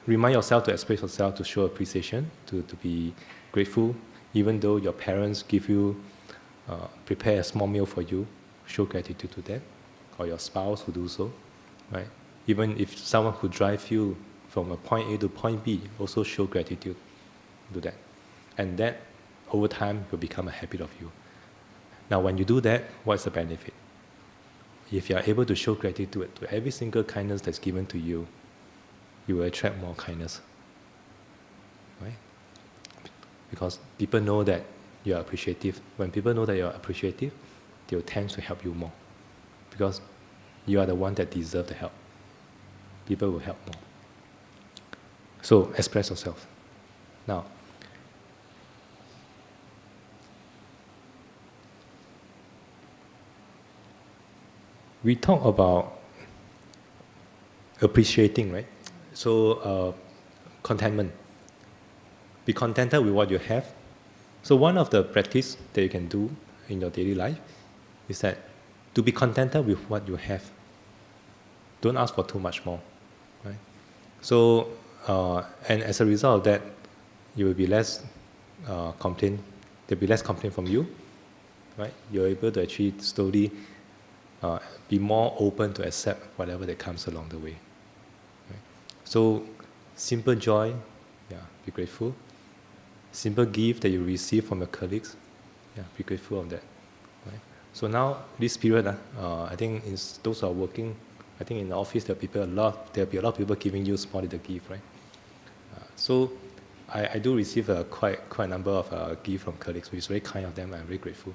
Remind yourself to express yourself to show appreciation, to be grateful, even though your parents give you, prepare a small meal for you. Show gratitude to them, or your spouse who do so, right? Even if someone who drives you from a point A to point B, also show gratitude to that. And that, over time, will become a habit of you. Now, when you do that, what's the benefit? If you are able to show gratitude to every single kindness that's given to you, you will attract more kindness, right? Because people know that you are appreciative. When people know that you are appreciative, they will tend to help you more, because you are the one that deserves the help. People will help more. So express yourself. Now, we talk about appreciating, right? So contentment. Be contented with what you have. So one of the practice that you can do in your daily life is that to be contented with what you have. Don't ask for too much more, right? So, and as a result of that, you will be less complaint. There'll be less complaint from you, right? You're able to actually slowly be more open to accept whatever that comes along the way. Right? So, simple joy, yeah, be grateful. Simple gift that you receive from your colleagues, yeah, be grateful of that. Right? So now this period, I think those who are working, I think in the office there'll be a lot of people giving you small little gift, right? So I do receive quite a number of gifts from colleagues, which is very kind of them. I'm very grateful.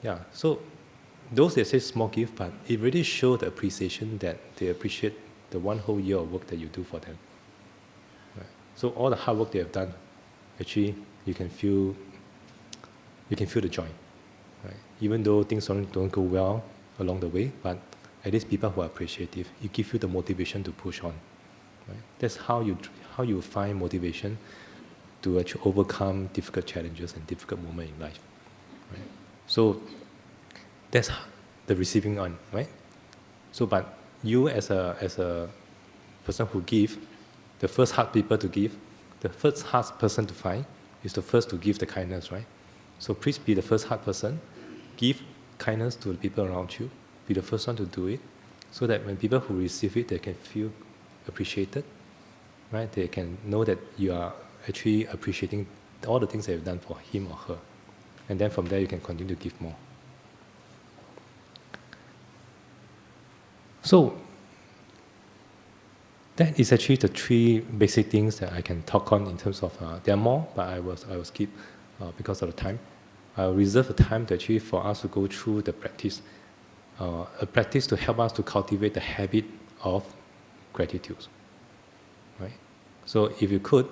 Yeah, so those they say small gift, but it really shows the appreciation that they appreciate the one whole year of work that you do for them. Right? So all the hard work they have done, actually you can feel the joy. Right? Even though things don't go well along the way, but at least people who are appreciative, it gives you the motivation to push on. Right? That's how you find motivation to actually overcome difficult challenges and difficult moments in life. Right? So that's the receiving on, right? So, but you as a person who give, the first hard people to give, the first hard person to find is the first to give the kindness, right? So please be the first hard person, give kindness to the people around you, be the first one to do it, so that when people who receive it, they can feel appreciated, right? They can know that you are actually appreciating all the things that you've done for him or her. And then from there, you can continue to give more. So that is actually the three basic things that I can talk on in terms of, there are more, but I will skip because of the time. I will reserve the time to actually for us to go through the practice, a practice to help us to cultivate the habit of gratitude. Right? So if you could,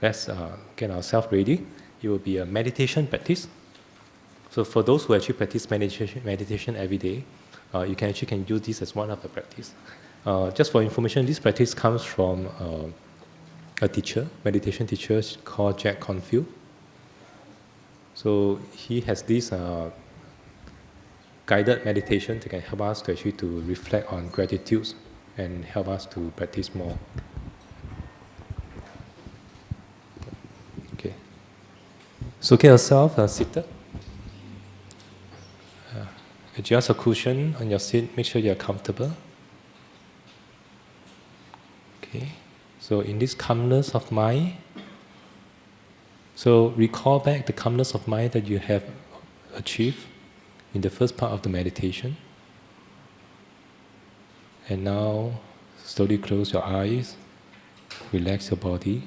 let's get ourselves ready. It will be a meditation practice. So for those who actually practice meditation every day, you can use this as one of the practice. Just for information, this practice comes from a teacher, meditation teacher called Jack Confield. So he has this guided meditation that can help us to actually to reflect on gratitude and help us to practice more. Okay. So get yourself seated. Adjust a cushion on your seat. Make sure you are comfortable. Okay. So in this calmness of mind, so recall back the calmness of mind that you have achieved in the first part of the meditation. And now slowly close your eyes, relax your body,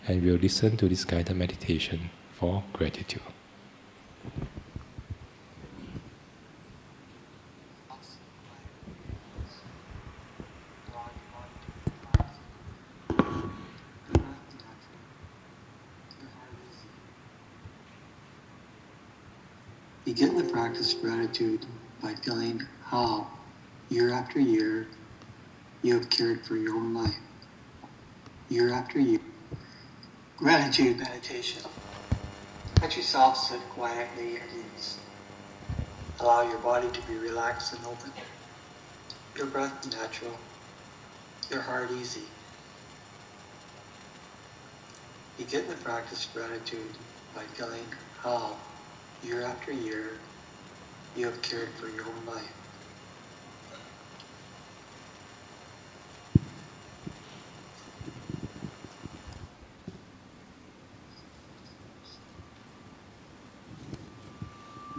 and we'll listen to this guided meditation for gratitude.
Begin the practice of gratitude by feeling how, year after year, you have cared for your own life. Year after year. Gratitude meditation. Let yourself sit quietly at ease. Allow your body to be relaxed and open. Your breath natural. Your heart easy. Begin the practice of gratitude by feeling how, year after year, you have cared for your own life.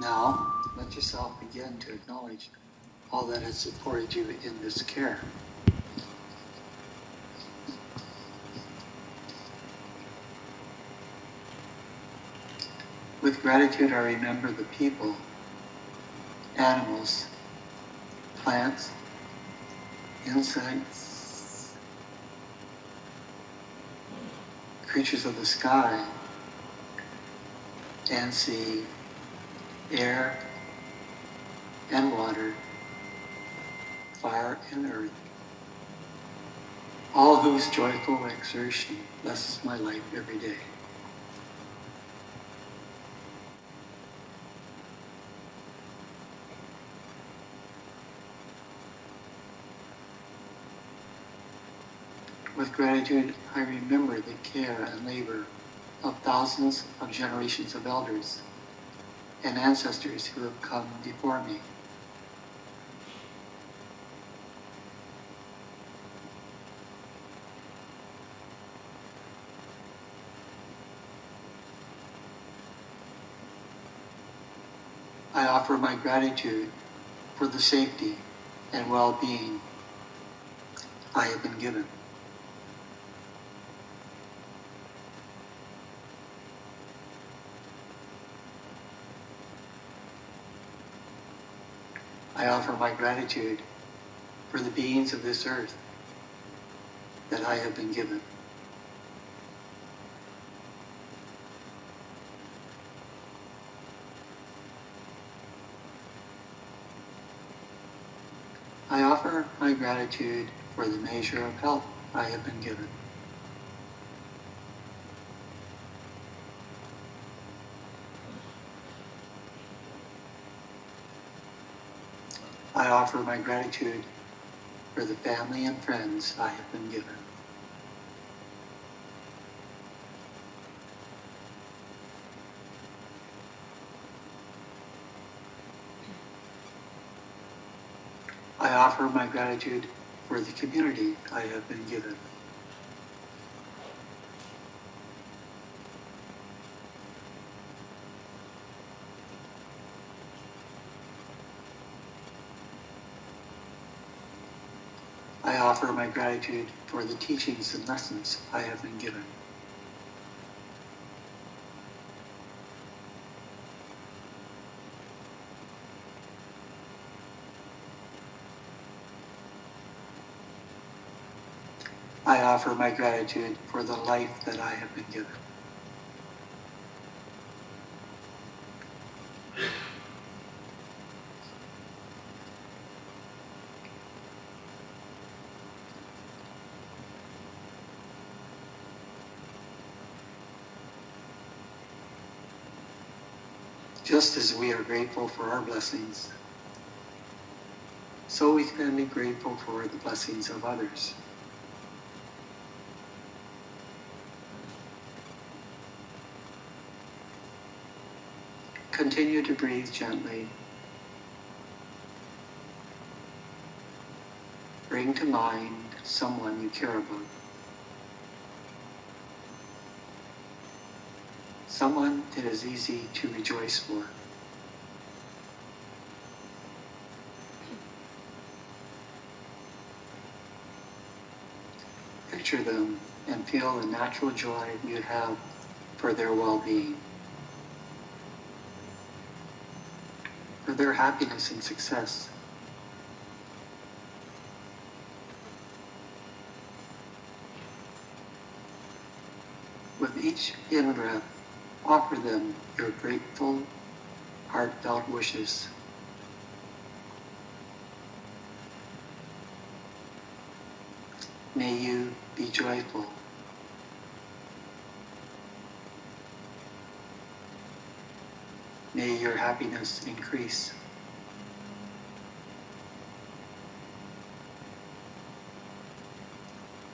Now, let yourself begin to acknowledge all that has supported you in this care. With gratitude, I remember the people, animals, plants, insects, creatures of the sky and sea, air and water, fire and earth, all whose joyful exertion blesses my life every day. With gratitude, I remember the care and labor of thousands of generations of elders and ancestors who have come before me. I offer my gratitude for the safety and well-being I have been given. I offer my gratitude for the beings of this earth that I have been given. I offer my gratitude for the measure of health I have been given. I offer my gratitude for the family and friends I have been given. I offer my gratitude for the community I have been given. I offer my gratitude for the teachings and lessons I have been given. I offer my gratitude for the life that I have been given. Just as we are grateful for our blessings, so we can be grateful for the blessings of others. Continue to breathe gently. Bring to mind someone you care about. Someone it is easy to rejoice for. Picture them and feel the natural joy you have for their well-being, for their happiness and success. With each in-breath, offer them your grateful, heartfelt wishes. May you be joyful. May your happiness increase.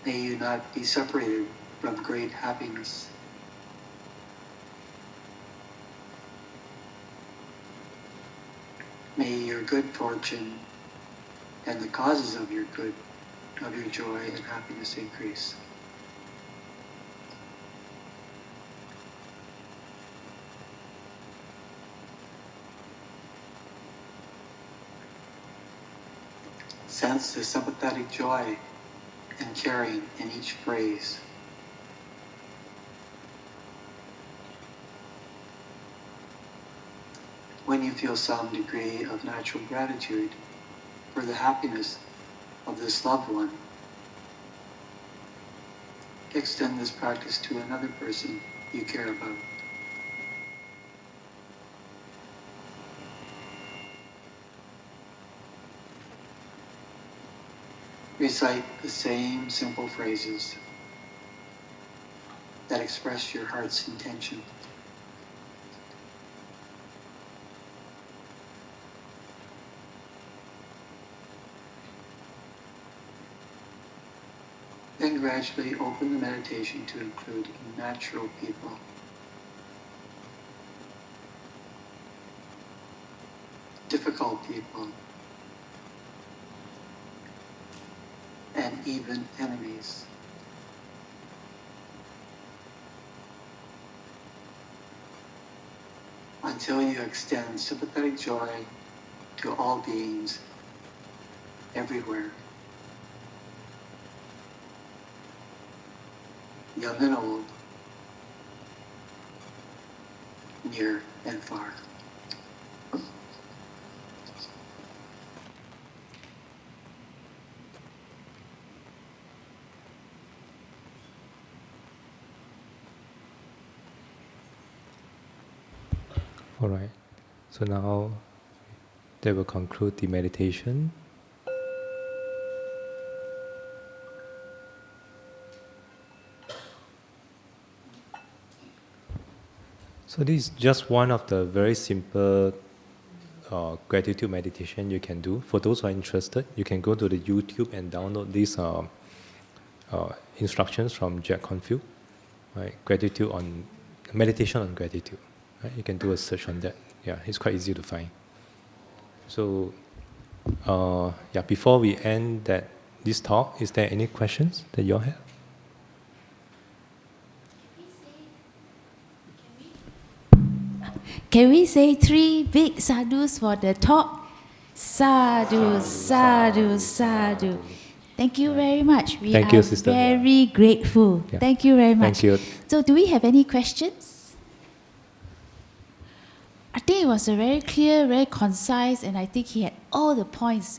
May you not be separated from great happiness. May your good fortune and the causes of your joy and happiness increase. Sense the sympathetic joy and caring in each phrase. When you feel some degree of natural gratitude for the happiness of this loved one, extend this practice to another person you care about. Recite the same simple phrases that express your heart's intention. Then gradually open the meditation to include natural people. Difficult people, and even enemies. Until you extend sympathetic joy to all beings everywhere, young and old, near and far.
All right. So now that will conclude the meditation. So this is just one of the very simple gratitude meditation you can do. For those who are interested, you can go to the YouTube and download these instructions from Jack Confield, right? Gratitude on meditation on gratitude. Right? You can do a search on that. Yeah, it's quite easy to find. So, before we end this talk, is there any questions that you all have?
Can we say 3 big sadhus for the talk? Sadhu, sadhu, sadhu. Thank you very much. We
Thank
are
you, sister.
very grateful.
Yeah.
Thank you very much.
Thank you.
So do we have any questions? I think it was a very clear, very concise, and I think he had all the points,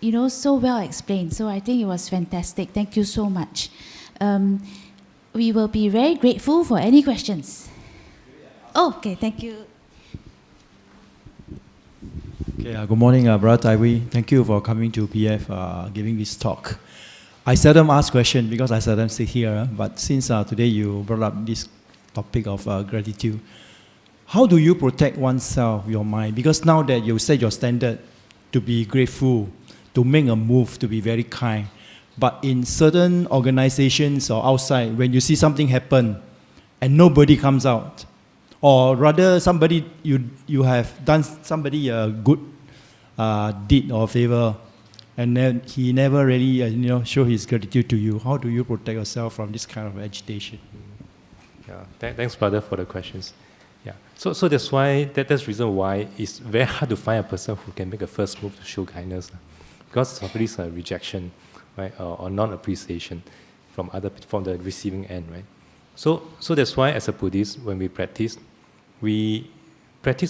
so well explained. So I think it was fantastic. Thank you so much. We will be very grateful for any questions. Okay, thank you.
Okay, good morning, Brother Tai Wee. Thank you for coming to PF, giving this talk. I seldom ask questions because I seldom sit here, but since today you brought up this topic of gratitude, how do you protect oneself, your mind? Because now that you set your standard to be grateful, to make a move, to be very kind, but in certain organizations or outside, when you see something happen and nobody comes out, or rather somebody, you have done somebody a good deed or favor, and then he never really show his gratitude to you. How do you protect yourself from this kind of agitation?
Yeah, thanks, brother, for the questions. Yeah, so that's why that's the reason why it's very hard to find a person who can make a first move to show kindness, because of this rejection, right, or non-appreciation from the receiving end, right. So that's why as a Buddhist, when we practice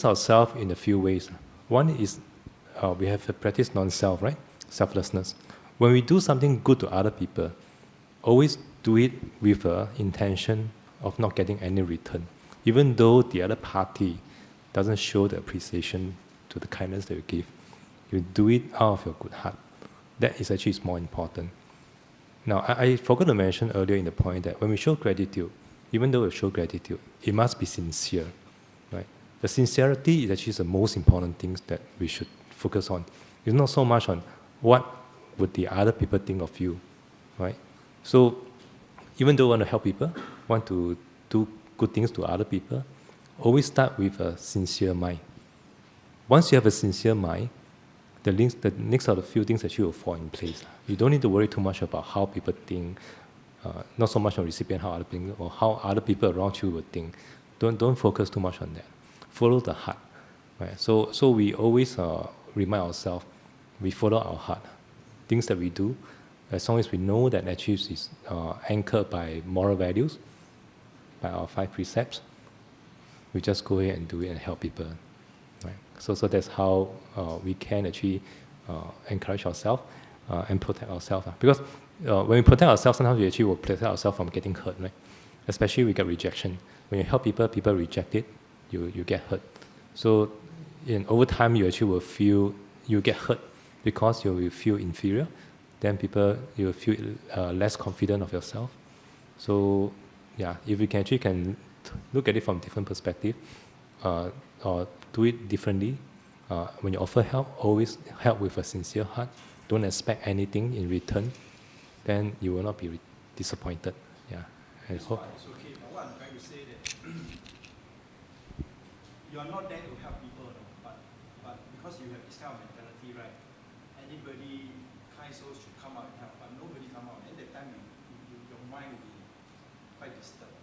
ourselves in a few ways. One is we have to practice non-self, right? Selflessness. When we do something good to other people, always do it with the intention of not getting any return, even though the other party doesn't show the appreciation to the kindness that you give. You do it out of your good heart. That is actually more important. Now, I forgot to mention earlier in the point that when we show gratitude, even though we show gratitude, it must be sincere, right? The sincerity is actually the most important things that we should focus on. It's not so much on what would the other people think of you, right? So even though you want to help people, want to do good things to other people, always start with a sincere mind. Once you have a sincere mind, the next of the few things actually will fall in place. You don't need to worry too much about how people think, not so much on recipient, how other people, or how other people around you would think. Don't focus too much on that. Follow the heart, right? So we always remind ourselves, we follow our heart. Things that we do, as long as we know that actually is anchored by moral values, by our 5 precepts, we just go ahead and do it and help people, right? So that's how we can actually encourage ourselves and protect ourselves. Because when we protect ourselves, sometimes we actually will protect ourselves from getting hurt, right? Especially we get rejection. When you help people, people reject it, you get hurt. So over time, you actually will feel, you get hurt because you will feel inferior. Then you will feel less confident of yourself. So yeah, if you can look at it from different perspective, or do it differently. When you offer help, always help with a sincere heart. Don't expect anything in return. Then you will not be disappointed. Yeah. I hope.
It's okay, but what I'm trying to say that you are not there to help people, no? but because you have this kind of mentality, right? Anybody kind souls should come out and help, but nobody come out. At that time, your mind will be quite disturbed,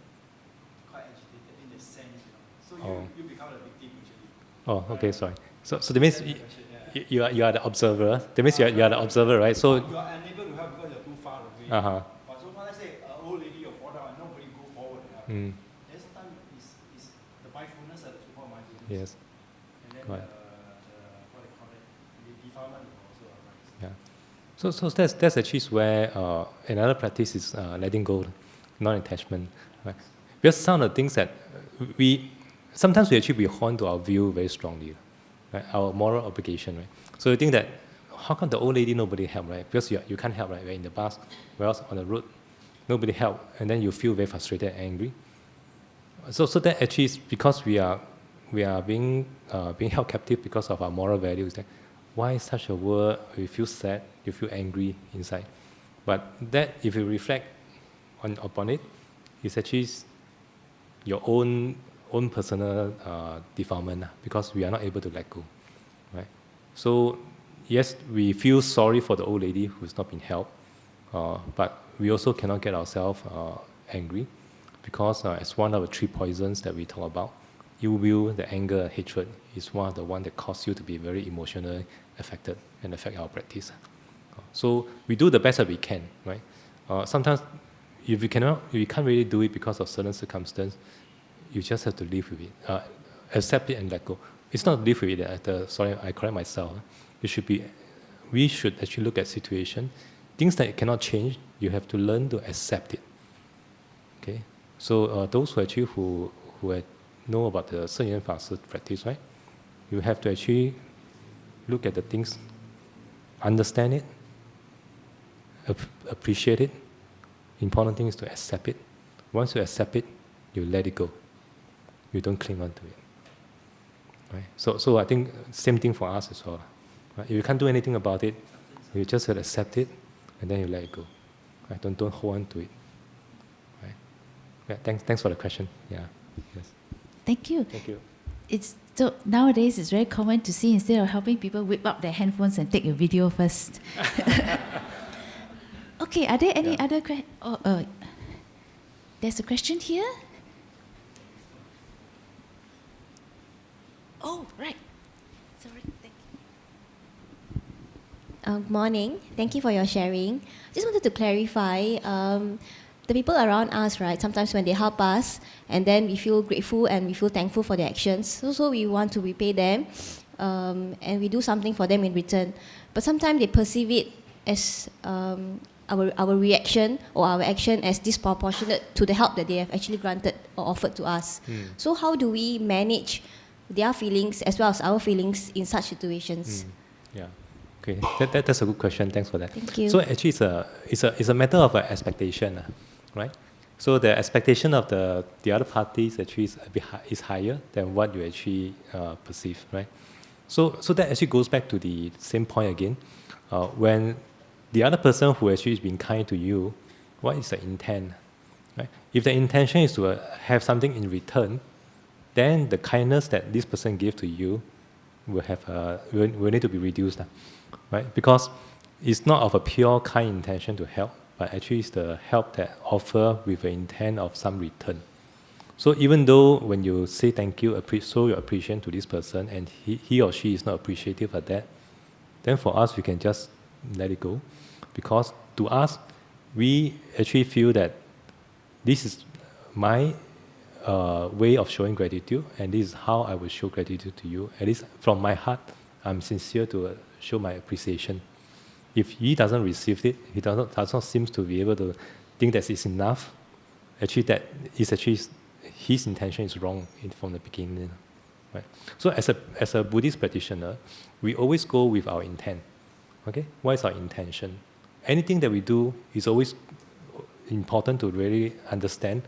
quite agitated in the sense, you know. So you become a victim usually.
Oh, okay, sorry. So that means you are the observer. That means you are the observer, right? So
you are unable to help because you're too far away. But so far, let's say an old lady or fall down and nobody go forward to help. Then sometimes it's the mindfulness and the super mindfulness.
Yes.
And then
Right.
what they call it, the defilement will also arise.
Yeah. So that's actually where another practice is letting go, non-attachment. Right? Because some of the things that sometimes we actually hold to our view very strongly, right? Our moral obligation, right? So you think that how come the old lady nobody help, right? Because you can't help, right? We're in the bus, whereas on the road, nobody help, and then you feel very frustrated and angry. So that actually is because we are being held captive because of our moral values. That why such a world? You feel sad, you feel angry inside. But that, if you reflect upon it, it's actually your own personal defilement, because we are not able to let go, right? So yes, we feel sorry for the old lady who's not been helped, but we also cannot get ourselves angry, because as one of the three poisons that we talk about, ill will, the anger, hatred is one of the one that cause you to be very emotionally affected and affect our practice. So we do the best that we can, right? Sometimes if you can't really do it because of certain circumstance, you just have to live with it, accept it and let go. It's not live with it. Sorry, I correct myself. We should actually look at situation, things that cannot change. You have to learn to accept it. Okay. So those who actually who know about the 圣严法师 practice, right? You have to actually look at the things, understand it, appreciate it. Important thing is to accept it. Once you accept it, you let it go. You don't cling on to it. Right? So I think same thing for us as well. Right? If you can't do anything about it, you just have to accept it, and then you let it go. Right? Don't hold on to it. Right? Yeah, thanks for the question. Yeah. Yes.
Thank you.
Thank you.
So nowadays it's very common to see, instead of helping people, whip up their handphones and take a video first. Okay, are there any other questions? There's a question here. Oh, right. Sorry. Thank you.
Good morning. Thank you for your sharing. Just wanted to clarify, the people around us, right, sometimes when they help us, and then we feel grateful and we feel thankful for their actions, so we want to repay them, and we do something for them in return. But sometimes they perceive it as our reaction or our action as disproportionate to the help that they have actually granted or offered to us. So how do we manage their feelings as well as our feelings in such situations?
Yeah. Okay. That's a good question. Thanks for that.
Thank you.
So actually, it's a matter of expectation, right? So the expectation of the other parties actually is higher than what you actually perceive, right? So that actually goes back to the same point again. When the other person who actually is being kind to you, what is the intent? Right? If the intention is to have something in return, then the kindness that this person gives to you will need to be reduced, right? Because it's not of a pure kind intention to help, but actually it's the help that offer with the intent of some return. So even though when you say thank you, show your appreciation to this person, and he or she is not appreciative of that, then for us we can just let it go, because to us we actually feel that this is my way of showing gratitude, and this is how I will show gratitude to you. At least from my heart, I'm sincere to show my appreciation. If he doesn't receive it, he does not seem to be able to think that it's enough. Actually, that is actually his intention is wrong from the beginning, right? So as a Buddhist practitioner, we always go with our intent. Okay, what is our intention? Anything that we do is always important to really understand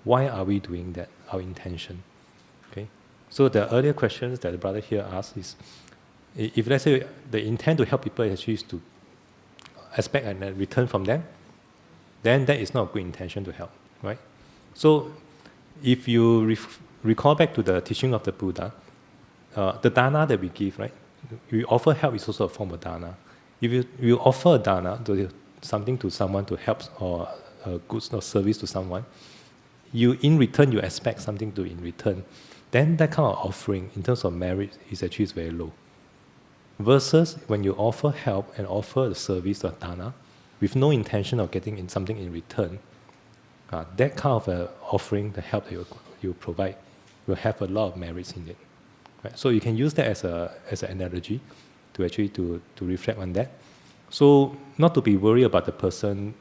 why are we doing that, our intention. Okay, so the earlier questions that the brother here asked is, if let's say the intent to help people actually is to expect a return from them, then that is not a good intention to help, right? So if you recall back to the teaching of the Buddha, the dana that we give, right? We offer help is also a form of dana. If you offer a dana, something to someone to help or goods or service to someone, in return you expect something in return, then that kind of offering in terms of merit is actually very low. Versus when you offer help and offer the service or dana with no intention of getting something in return, that kind of offering, the help that you provide, will have a lot of merits in it. Right? So you can use that as an analogy to actually to reflect on that. So not to be worried about the person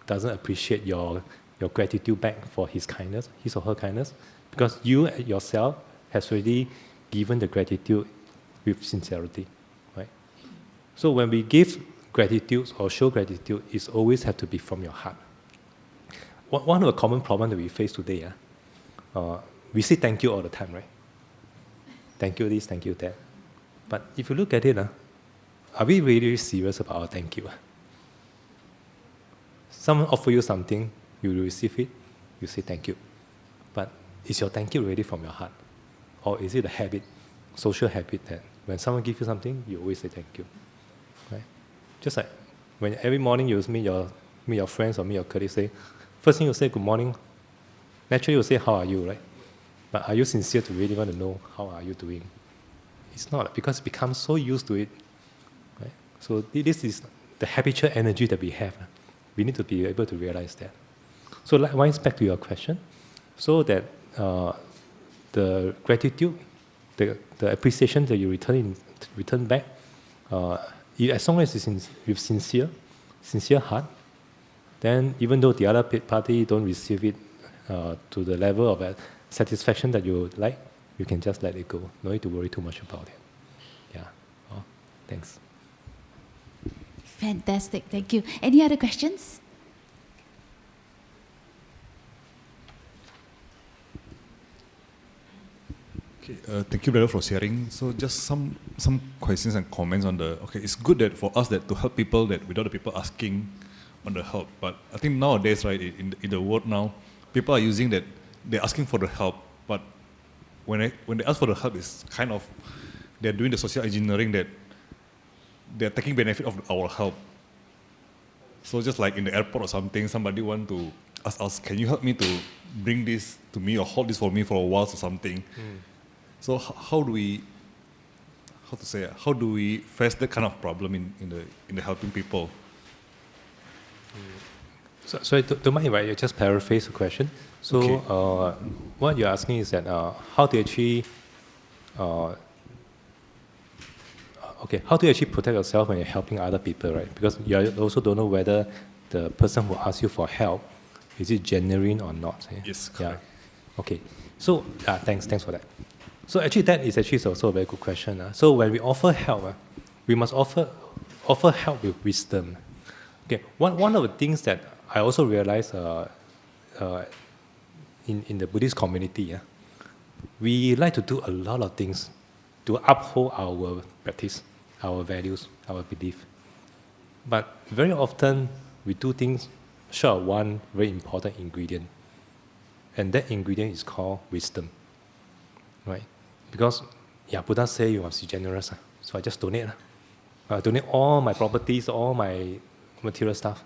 doesn't appreciate your gratitude back for his or her kindness, because you yourself has already given the gratitude with sincerity, right? So when we give gratitude or show gratitude, it always have to be from your heart. One of the common problems that we face today, we say thank you all the time, right? Thank you this, thank you that. But if you look at it, are we really serious about our thank you? Someone offer you something, you receive it, you say thank you. But is your thank you really from your heart? Or is it a habit, social habit, that when someone gives you something, you always say thank you? Right? Just like when every morning you meet your friends or meet your colleagues, first thing you say good morning, naturally you say how are you, right? But are you sincere to really want to know how are you doing? It's not, because it becomes so used to it. Right? So this is the habitual energy that we have. We need to be able to realize that. So likewise, back to your question, so that the gratitude, the appreciation that you return back, as long as it's with sincere heart, then even though the other party don't receive it to the level of satisfaction that you like, you can just let it go. No need to worry too much about it. Yeah. Oh, thanks.
Fantastic, thank you. Any other questions?
Okay, thank you, brother, for sharing. So just some questions and comments on it's good that for us that to help people that without the people asking on the help. But I think nowadays, right, in the world now, people are using that, they're asking for the help, but when they ask for the help, it's kind of, they're doing the social engineering that they're taking benefit of our help. So just like in the airport or something, somebody want to ask us, can you help me to bring this to me or hold this for me for a while or something? So how do we face that kind of problem in the helping people?
So don't mind if I just paraphrase the question. So
Okay.
What you're asking is that how to actually protect yourself when you're helping other people, right? Because you also don't know whether the person who asks you for help, is it genuine or not?
Yes, correct.
Yeah. Okay. So thanks for that. So actually that is actually also a very good question. So when we offer help, we must offer help with wisdom. Okay. One of the things that I also realized in the Buddhist community, we like to do a lot of things to uphold our practice, our values, our belief. But very often we do things short of one very important ingredient. And that ingredient is called wisdom. Right? Because Buddha say you must be generous. So I just donate. I donate all my properties, all my material stuff.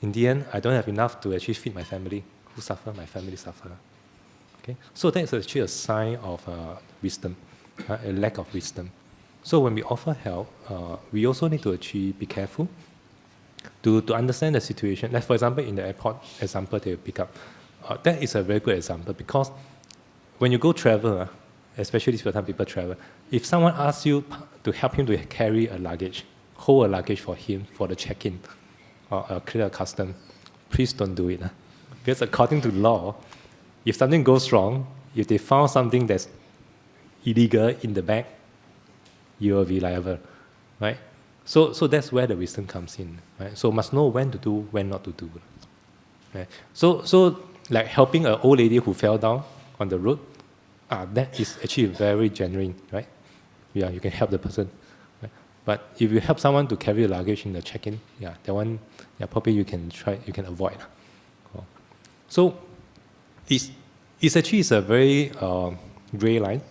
In the end, I don't have enough to actually feed my family. Who suffer? My family suffer. Okay? So that is actually a sign of wisdom, a lack of wisdom. So when we offer help, we also need to actually be careful to understand the situation. Like for example, in the airport example that you pick up, that is a very good example, because when you go travel, especially this time people travel, if someone asks you to help him to carry a luggage, hold a luggage for him for the check-in or clear a custom, please don't do it. Because according to law, if something goes wrong, if they found something that's illegal in the bag, you will be liable, right? So that's where the wisdom comes in, right? So must know when to do, when not to do. Right? So like helping an old lady who fell down on the road, that is actually very genuine, right? Yeah, you can help the person. Right? But if you help someone to carry the luggage in the check-in, yeah, that one, yeah, probably you can avoid. So it's actually a very gray line,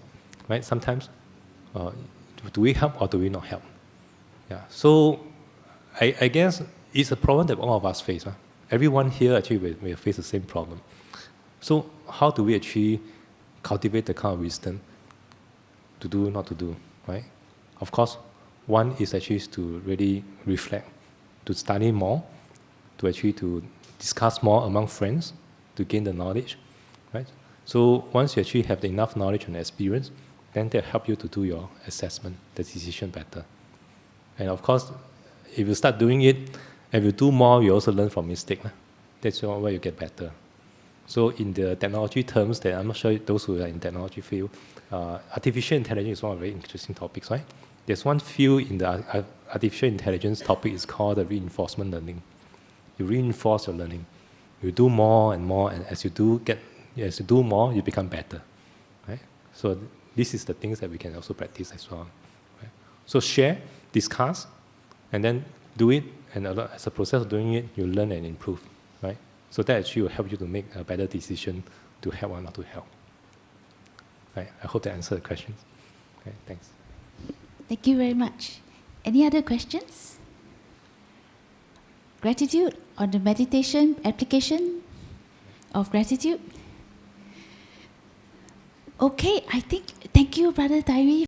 right? Sometimes, do we help or do we not help? Yeah. So I guess it's a problem that all of us face. Huh? Everyone here actually will face the same problem. So how do we actually cultivate the kind of wisdom to do, not to do, right? Of course, one is actually to really reflect, to study more, to discuss more among friends, to gain the knowledge, right? So once you actually have enough knowledge and experience, then they'll help you to do your assessment, the decision better. And of course, if you start doing it, and you do more, you also learn from mistake. That's where you get better. So in the technology terms, that I'm not sure those who are in technology field, artificial intelligence is one of the very interesting topics, right? There's one field in the artificial intelligence topic is called the reinforcement learning. You reinforce your learning. You do more and more, and as you do more, you become better, right? So this is the things that we can also practice as well. Right? So share, discuss, and then do it, and as a process of doing it, you learn and improve, right? So that actually will help you to make a better decision to help or not to help. Right? I hope that answered the questions. Okay, thanks.
Thank you very much. Any other questions? Gratitude on the meditation application of gratitude? Okay, I think, thank you, Brother Tai Wee,